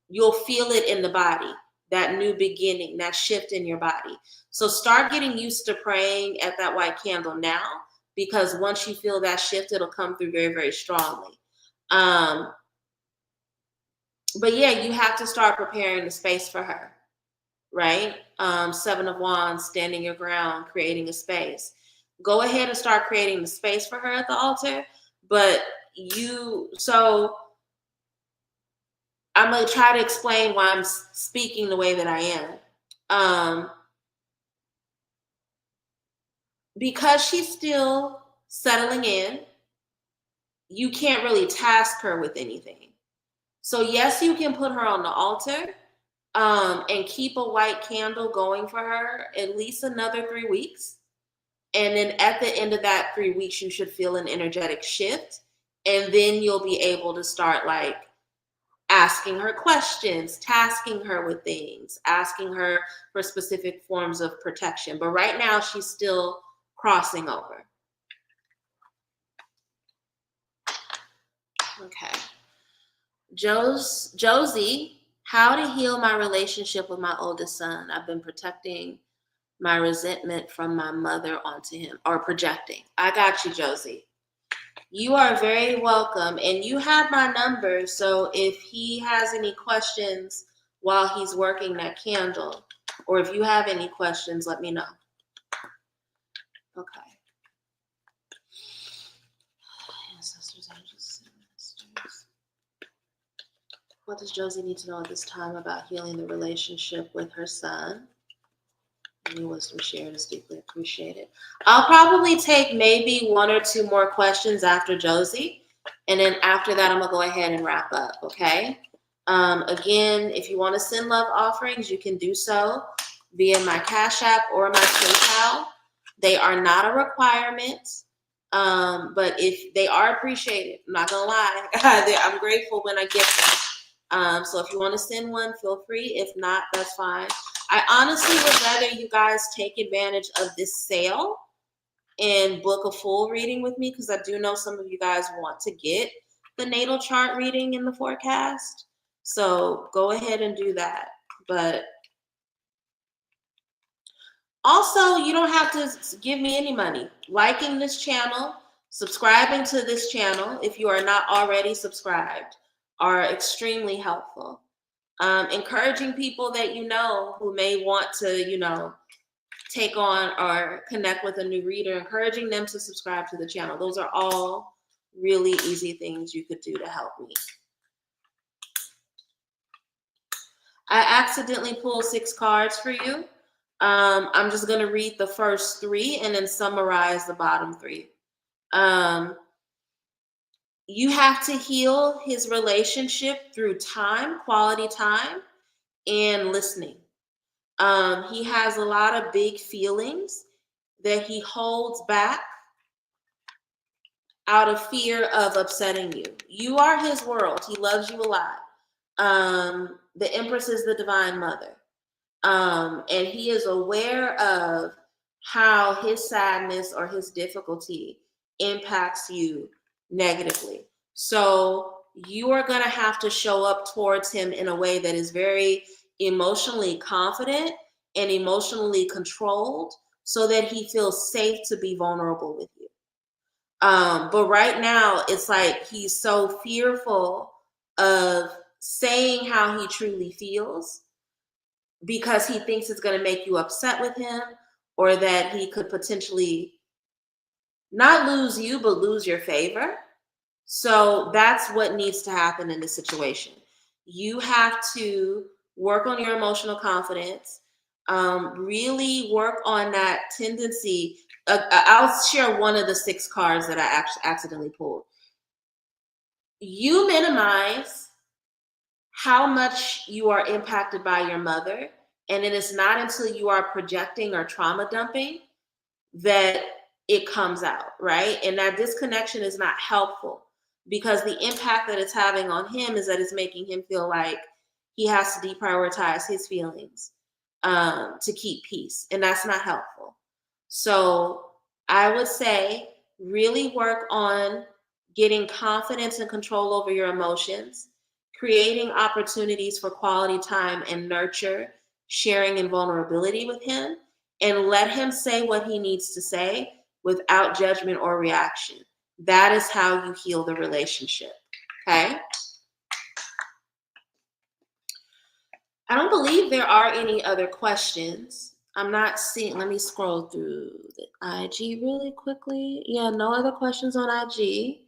You'll feel it in the body, that new beginning, that shift in your body. So start getting used to praying at that white candle now, because once you feel that shift, it'll come through very, very strongly. But yeah, you have to start preparing the space for her, right? Seven of Wands, standing your ground, creating a space. Go ahead and start creating the space for her at the altar. But so I'm going to try to explain why I'm speaking the way that I am. Because she's still settling in, you can't really task her with anything. So yes, you can put her on the altar and keep a white candle going for her at least another 3 weeks. And then at the end of that 3 weeks, you should feel an energetic shift. And then you'll be able to start like asking her questions, tasking her with things, asking her for specific forms of protection. But right now, she's still crossing over. Okay. Josie, how to heal my relationship with my oldest son. I've been protecting my resentment from my mother onto him, or projecting. I got you, Josie. You are very welcome. And you have my number, so if he has any questions while he's working that candle, or if you have any questions, let me know. Okay. Ancestors, angels, masters. What does Josie need to know at this time about healing the relationship with her son? Any wisdom shared is deeply appreciated. I'll probably take maybe 1 or 2 more questions after Josie. And then after that, I'm going to go ahead and wrap up, okay? Again, if you want to send love offerings, you can do so via my Cash App or my PayPal. They are not a requirement, but if they are appreciated, I'm not going to lie. I'm grateful when I get them. So if you want to send one, feel free. If not, that's fine. I honestly would rather you guys take advantage of this sale and book a full reading with me, because I do know some of you guys want to get the natal chart reading in the forecast. So go ahead and do that. But also, you don't have to give me any money. Liking this channel, subscribing to this channel, if you are not already subscribed, are extremely helpful. Encouraging people that you know who may want to, take on or connect with a new reader, encouraging them to subscribe to the channel. Those are all really easy things you could do to help me. I accidentally pulled 6 cards for you. I'm just going to read the first 3 and then summarize the bottom 3. You have to heal his relationship through time, quality time, and listening. He has a lot of big feelings that he holds back out of fear of upsetting you. You are his world. He loves you a lot. The Empress is the Divine Mother. And he is aware of how his sadness or his difficulty impacts you negatively. So you are going to have to show up towards him in a way that is very emotionally confident and emotionally controlled, so that he feels safe to be vulnerable with you. But right now, it's like he's so fearful of saying how he truly feels, because he thinks it's going to make you upset with him, or that he could potentially not lose you, but lose your favor. So that's what needs to happen in this situation. You have to work on your emotional confidence, really work on that tendency. I'll share one of the 6 cards that I accidentally pulled. You minimize how much you are impacted by your mother, and it is not until you are projecting or trauma dumping that it comes out, right? And that disconnection is not helpful, because the impact that it's having on him is that it's making him feel like he has to deprioritize his feelings to keep peace, and that's not helpful. So I would say really work on getting confidence and control over your emotions, creating opportunities for quality time and nurture, sharing and vulnerability with him, and let him say what he needs to say without judgment or reaction. That is how you heal the relationship, okay? I don't believe there are any other questions. I'm not seeing, let me scroll through the IG really quickly. Yeah, no other questions on IG.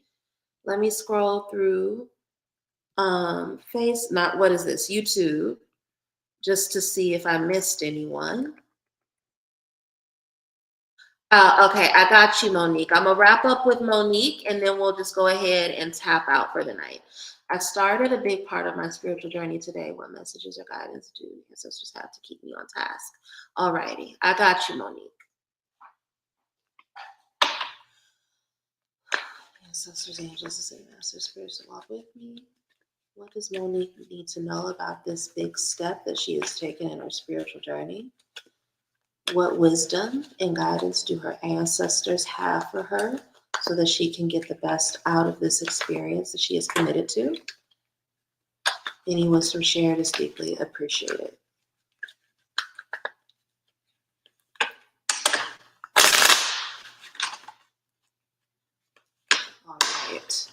Let me scroll through YouTube, just to see if I missed anyone. Okay, I got you, Monique. I'm gonna wrap up with Monique, and then we'll just go ahead and tap out for the night. I started a big part of my spiritual journey today. What messages or guidance do ancestors have to keep me on task? Alrighty, I got you, Monique. Ancestors, angels, and masters, spirits, walk with me. What does Monique need to know about this big step that she has taken in her spiritual journey? What wisdom and guidance do her ancestors have for her so that she can get the best out of this experience that she is committed to? Any wisdom shared is deeply appreciated. All right.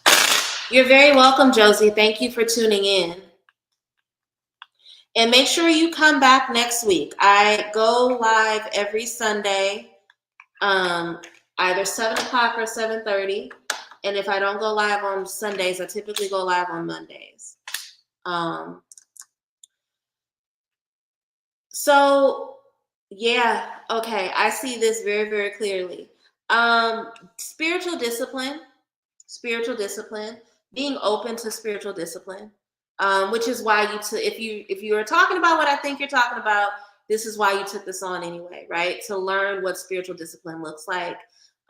You're very welcome, Josie. Thank you for tuning in. And make sure you come back next week. I go live every Sunday, either 7 o'clock or 7:30. And if I don't go live on Sundays, I typically go live on Mondays. So yeah, okay, I see this very, very clearly. Spiritual discipline, being open to spiritual discipline, which is why if you are talking about what I think you're talking about, this is why you took this on anyway, right? To learn what spiritual discipline looks like,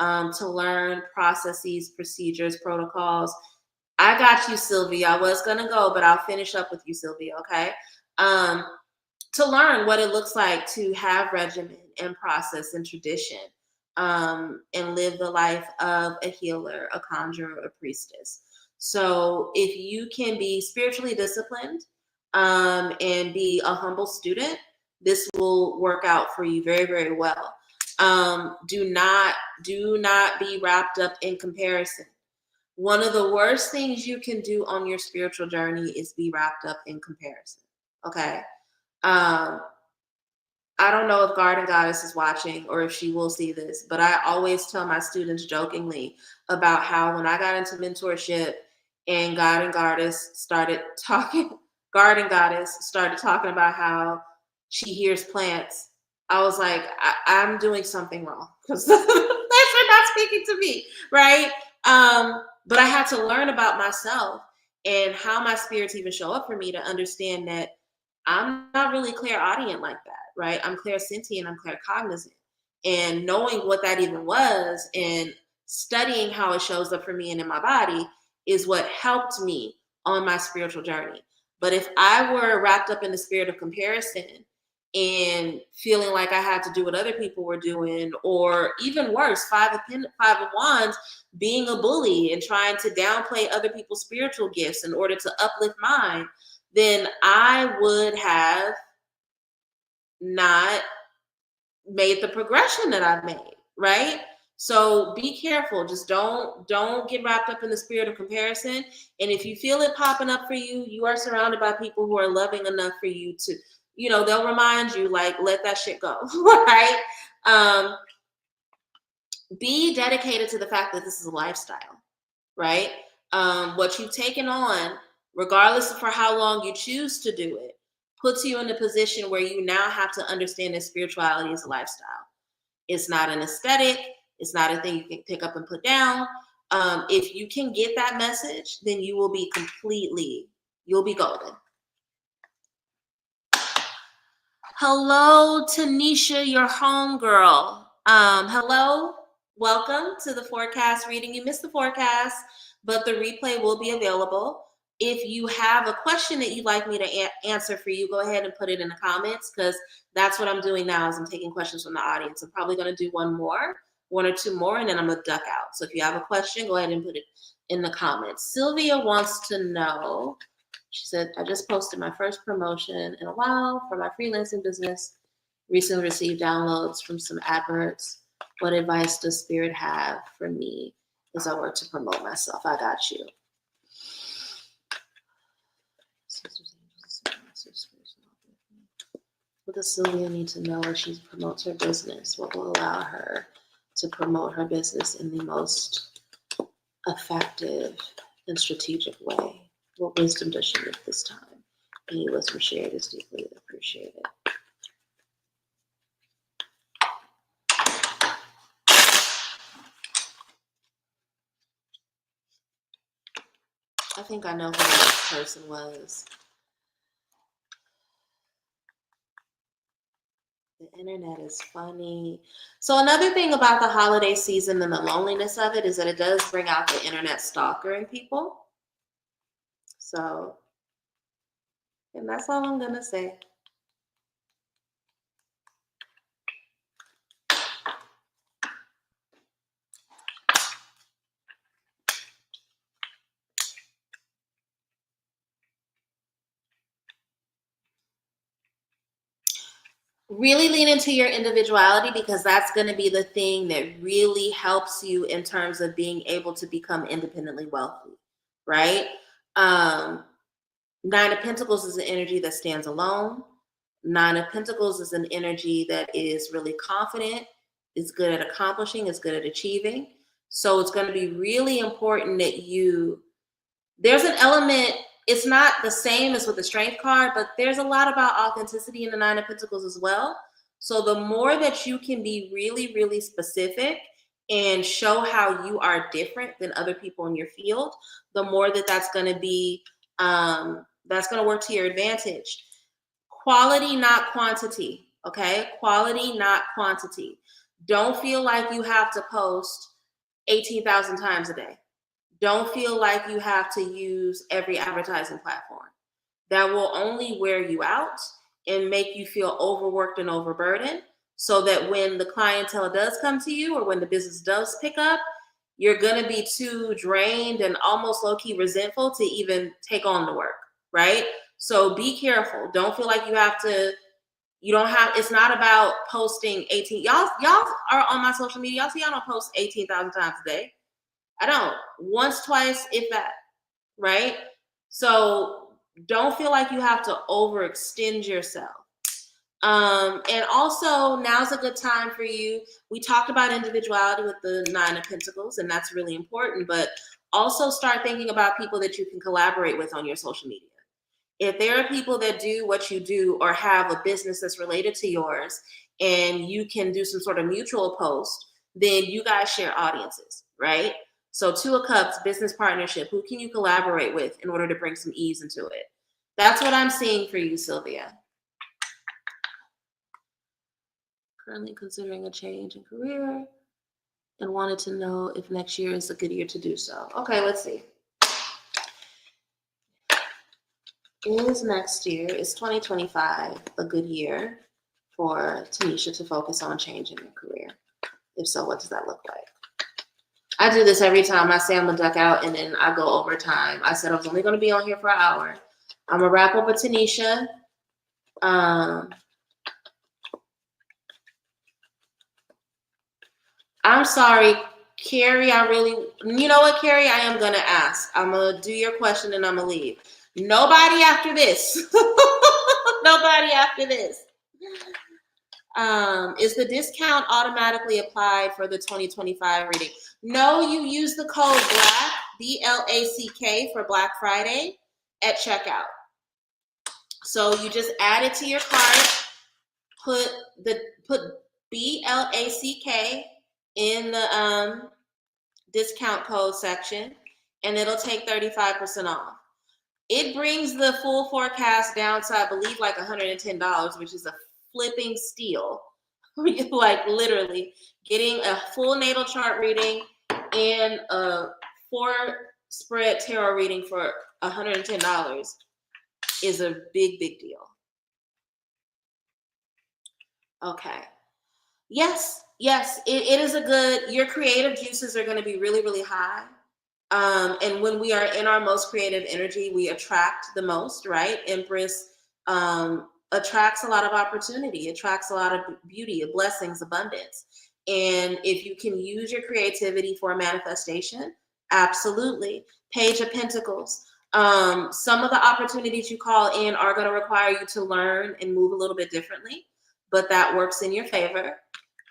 to learn processes, procedures, protocols. I got you, Sylvia. I was gonna go, but I'll finish up with you, Sylvia. Okay. To learn what it looks like to have regimen and process and tradition, and live the life of a healer, a conjurer, a priestess. So if you can be spiritually disciplined, and be a humble student, this will work out for you very, very well. Do not be wrapped up in comparison. One of the worst things you can do on your spiritual journey is be wrapped up in comparison. Okay. I don't know if Garden Goddess is watching or if she will see this, but I always tell my students jokingly about how when I got into mentorship and Garden Goddess started talking about how she hears plants, I was like, I'm doing something wrong because they're not speaking to me, right? But I had to learn about myself and how my spirits even show up for me to understand that I'm not really clairaudient like that, right? I'm clairsentient, I'm claircognizant. And knowing what that even was and studying how it shows up for me and in my body is what helped me on my spiritual journey. But if I were wrapped up in the spirit of comparison and feeling like I had to do what other people were doing, or even worse, five of wands, being a bully and trying to downplay other people's spiritual gifts in order to uplift mine, then I would have not made the progression that I've made, right? So be careful. Just don't get wrapped up in the spirit of comparison. And if you feel it popping up for you, you are surrounded by people who are loving enough for you to, they'll remind you, like, let that shit go, right? Be dedicated to the fact that this is a lifestyle, right? What you've taken on, regardless of for how long you choose to do it, puts you in a position where you now have to understand that spirituality is a lifestyle. It's not an aesthetic. It's not a thing you can pick up and put down. If you can get that message, then you'll be golden. Hello, Tanisha, your homegirl. Hello, welcome to the forecast reading. You missed the forecast, but the replay will be available. If you have a question that you'd like me to answer for you, go ahead and put it in the comments, because that's what I'm doing now is I'm taking questions from the audience. I'm probably going to do one or two more, and then I'm going to duck out. So if you have a question, go ahead and put it in the comments. Sylvia wants to know, she said, I just posted my first promotion in a while for my freelancing business. Recently received downloads from some adverts. What advice does Spirit have for me as I work to promote myself? I got you. What does Sylvia need to know as she promotes her business? What will allow her to promote her business in the most effective and strategic way? What wisdom does she need this time? Any wisdom shared is deeply appreciated. I think I know who that person was. The internet is funny. So another thing about the holiday season and the loneliness of it is that it does bring out the internet stalker in people. So And that's all I'm going to say. Really lean into your individuality, because that's going to be the thing that really helps you in terms of being able to become independently wealthy, right? Nine of Pentacles is an energy that stands alone. Nine of Pentacles is an energy that is really confident, is good at accomplishing, is good at achieving. So it's going to be really important that there's an element, it's not the same as with the Strength card, but there's a lot about authenticity in the Nine of Pentacles as well. So the more that you can be really, really specific and show how you are different than other people in your field, the more that that's going to be, that's going to work to your advantage. Quality, not quantity. Okay. Quality, not quantity. Don't feel like you have to post 18,000 times a day. Don't feel like you have to use every advertising platform. That will only wear you out and make you feel overworked and overburdened, so that when the clientele does come to you or when the business does pick up, you're going to be too drained and almost low-key resentful to even take on the work, right? So be careful. Don't feel like it's not about posting 18. Y'all are on my social media. Y'all see I don't post 18,000 times a day. I don't. Once, twice, if that, right? So don't feel like you have to overextend yourself. And also, now's a good time for you. We talked about individuality with the Nine of Pentacles, and that's really important, but also start thinking about people that you can collaborate with on your social media. If there are people that do what you do or have a business that's related to yours and you can do some sort of mutual post, then you guys share audiences, right? So Two of Cups, business partnership, who can you collaborate with in order to bring some ease into it? That's what I'm seeing for you, Sylvia. Currently considering a change in career and wanted to know if next year is a good year to do so. Okay, let's see. Is 2025 a good year for Tanisha to focus on changing her career? If so, what does that look like? I do this every time. I say I'm gonna duck out and then I go overtime. I said I was only gonna be on here for an hour. I'm gonna wrap up with Tanisha. I'm sorry, Carrie, you know what, Carrie, I am gonna ask. I'm gonna do your question and I'm gonna leave. Nobody after this. Nobody after this. Is the discount automatically applied for the 2025 reading? No, you use the code BLACK, BLACK, for Black Friday at checkout. So you just add it to your cart, put BLACK in the discount code section, and it'll take 35% off. It brings the full forecast down to, I believe, like $110, which is a flipping steal. Like literally getting a full natal chart reading and a 4-spread tarot reading for $110 is a big deal. Okay. Yes, it is your creative juices are going to be really, really high. And when we are in our most creative energy, we attract the most, right? Empress attracts a lot of opportunity, attracts a lot of beauty, blessings, abundance. And if you can use your creativity for manifestation, absolutely. Page of Pentacles. Some of the opportunities you call in are going to require you to learn and move a little bit differently, but that works in your favor.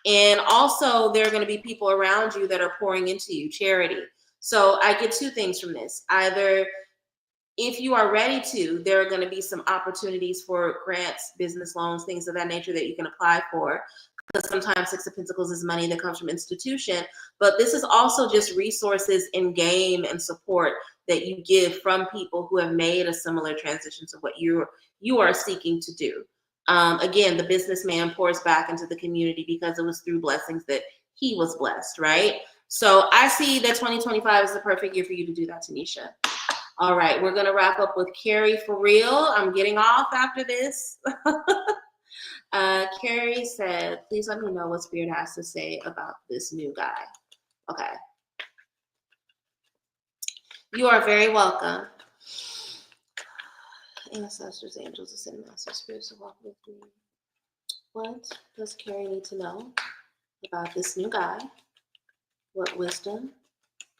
And also, there are going to be people around you that are pouring into you, charity. So I get two things from this. Either if you are ready to, there are going to be some opportunities for grants, business loans, things of that nature that you can apply for. Because sometimes Six of Pentacles is money that comes from institution. But this is also just resources in game and support that you give from people who have made a similar transition to what you are seeking to do. Again, the businessman pours back into the community because it was through blessings that he was blessed, right? So I see that 2025 is the perfect year for you to do that, Tanisha. All right, we're gonna wrap up with Carrie for real. I'm getting off after this. Carrie said, please let me know what Spirit has to say about this new guy. Okay. You are very welcome. Ancestors, angels, ascended masters, spirits of walk with me. What does Carrie need to know about this new guy? What wisdom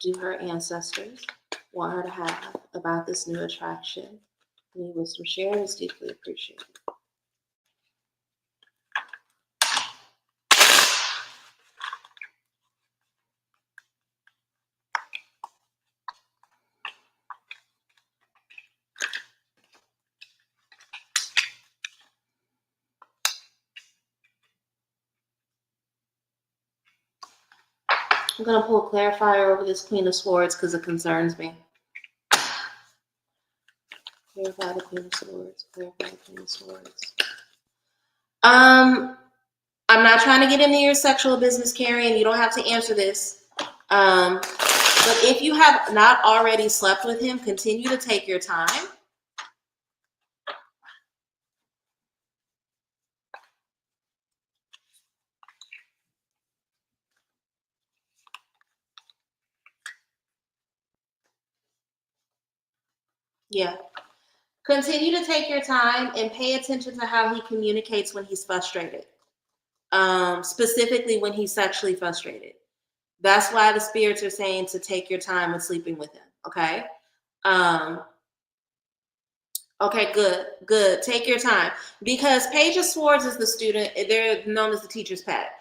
do her ancestors want her to have about this new attraction? Any wisdom shared is deeply appreciated. I'm going to pull a clarifier over this Queen of Swords because it concerns me. Clarify the Queen of Swords. Clarify the Queen of Swords. I'm not trying to get into your sexual business, Carrie, and you don't have to answer this. But if you have not already slept with him, continue to take your time. Yeah. Continue to take your time and pay attention to how he communicates when he's frustrated. Specifically when he's sexually frustrated. That's why the spirits are saying to take your time with sleeping with him. Okay. Okay, good. Take your time. Because Page of Swords is the student, they're known as the teacher's pet.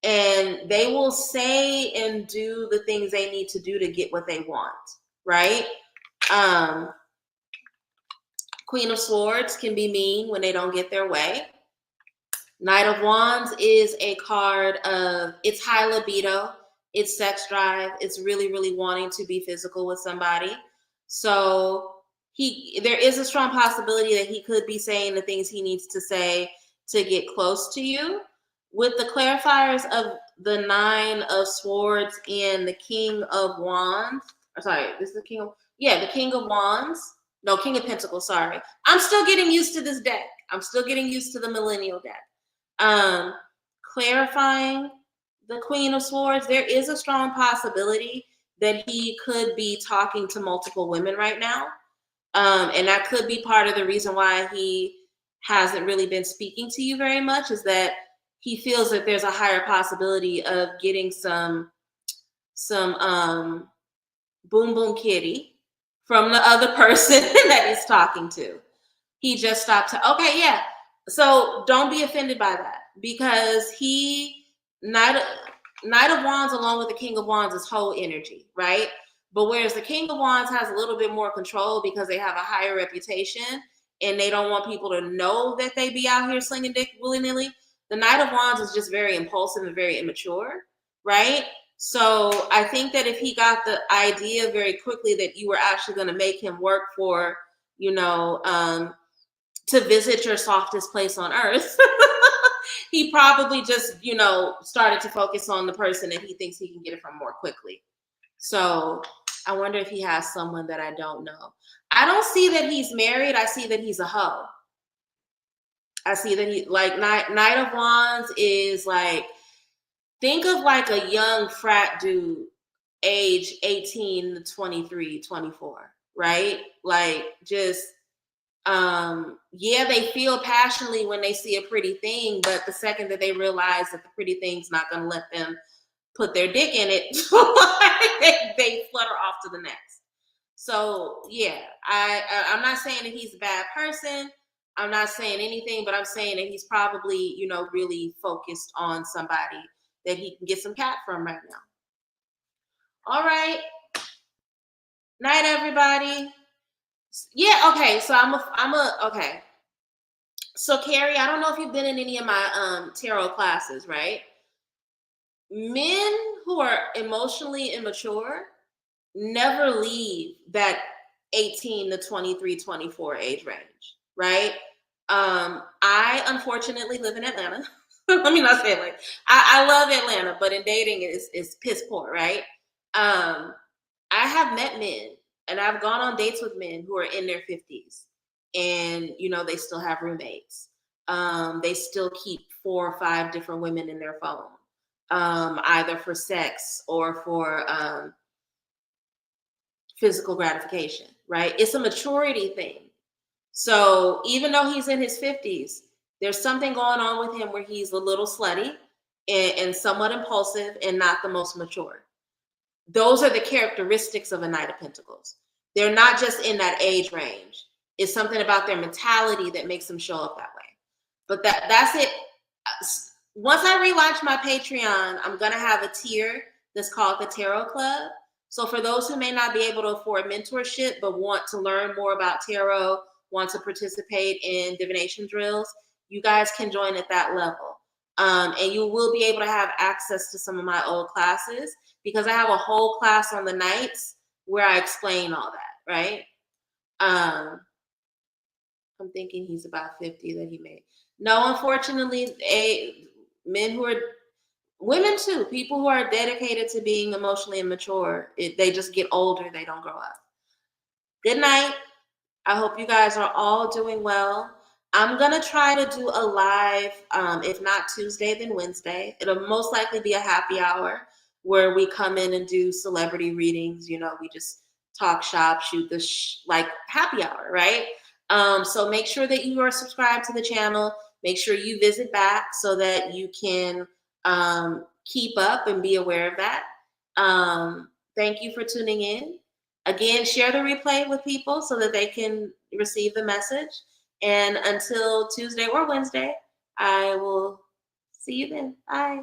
And they will say and do the things they need to do to get what they want, right? Queen of Swords can be mean when they don't get their way. Knight of Wands is a card of, it's high libido, it's sex drive, it's really, really wanting to be physical with somebody. So there is a strong possibility that he could be saying the things he needs to say to get close to you. With the clarifiers of the Nine of Swords and the King of Wands, this is the King of Wands. No, King of Pentacles, sorry. I'm still getting used to this deck. I'm still getting used to the Millennial deck. Clarifying the Queen of Swords, there is a strong possibility that he could be talking to multiple women right now. And that could be part of the reason why he hasn't really been speaking to you very much, is that he feels that there's a higher possibility of getting some boom boom kitty from the other person that he's talking to. He just stopped okay, yeah. So don't be offended by that, because Knight of Wands along with the King of Wands is whole energy, right? But whereas the King of Wands has a little bit more control because they have a higher reputation and they don't want people to know that they be out here slinging dick willy-nilly, the Knight of Wands is just very impulsive and very immature, right? So I think that if he got the idea very quickly that you were actually going to make him work for, to visit your softest place on earth, he probably just, started to focus on the person that he thinks he can get it from more quickly. So I wonder if he has someone that I don't know. I don't see that he's married. I see that he's a hoe. I see that he, like, Knight of Wands is like, think of like a young frat dude, age 18 to 23, 24, right? Like, just, they feel passionately when they see a pretty thing, but the second that they realize that the pretty thing's not going to let them put their dick in it, they flutter off to the next. So yeah, I'm not saying that he's a bad person. I'm not saying anything, but I'm saying that he's probably, really focused on somebody that he can get some cat from right now. All right. Night, everybody. Yeah, okay. So okay. So Carrie, I don't know if you've been in any of my tarot classes, right? Men who are emotionally immature never leave that 18 to 23, 24 age range, right? I unfortunately live in Atlanta. Let me not say it like, I love Atlanta, but in dating it's piss poor, right? I have met men And I've gone on dates with men who are in their 50s and, they still have roommates. They still keep 4 or 5 different women in their phone, either for sex or for physical gratification, right? It's a maturity thing. So even though he's in his 50s, there's something going on with him where he's a little slutty and somewhat impulsive and not the most mature. Those are the characteristics of a Knight of Pentacles. They're not just in that age range. It's something about their mentality that makes them show up that way. But that's it. Once I relaunch my Patreon, I'm going to have a tier that's called the Tarot Club. So for those who may not be able to afford mentorship but want to learn more about tarot, want to participate in divination drills, you guys can join at that level. And you will be able to have access to some of my old classes because I have a whole class on the Knights where I explain all that, right? I'm thinking he's about 50 that he made. No, unfortunately, men who are, women too, people who are dedicated to being emotionally immature, they just get older, they don't grow up. Good night. I hope you guys are all doing well. I'm going to try to do a live, if not Tuesday, then Wednesday. It'll most likely be a happy hour where we come in and do celebrity readings. We just talk shop, shoot the like happy hour, right? So make sure that you are subscribed to the channel. Make sure you visit back so that you can keep up and be aware of that. Thank you for tuning in. Again, share the replay with people so that they can receive the message. And until Tuesday or Wednesday, I will see you then. Bye.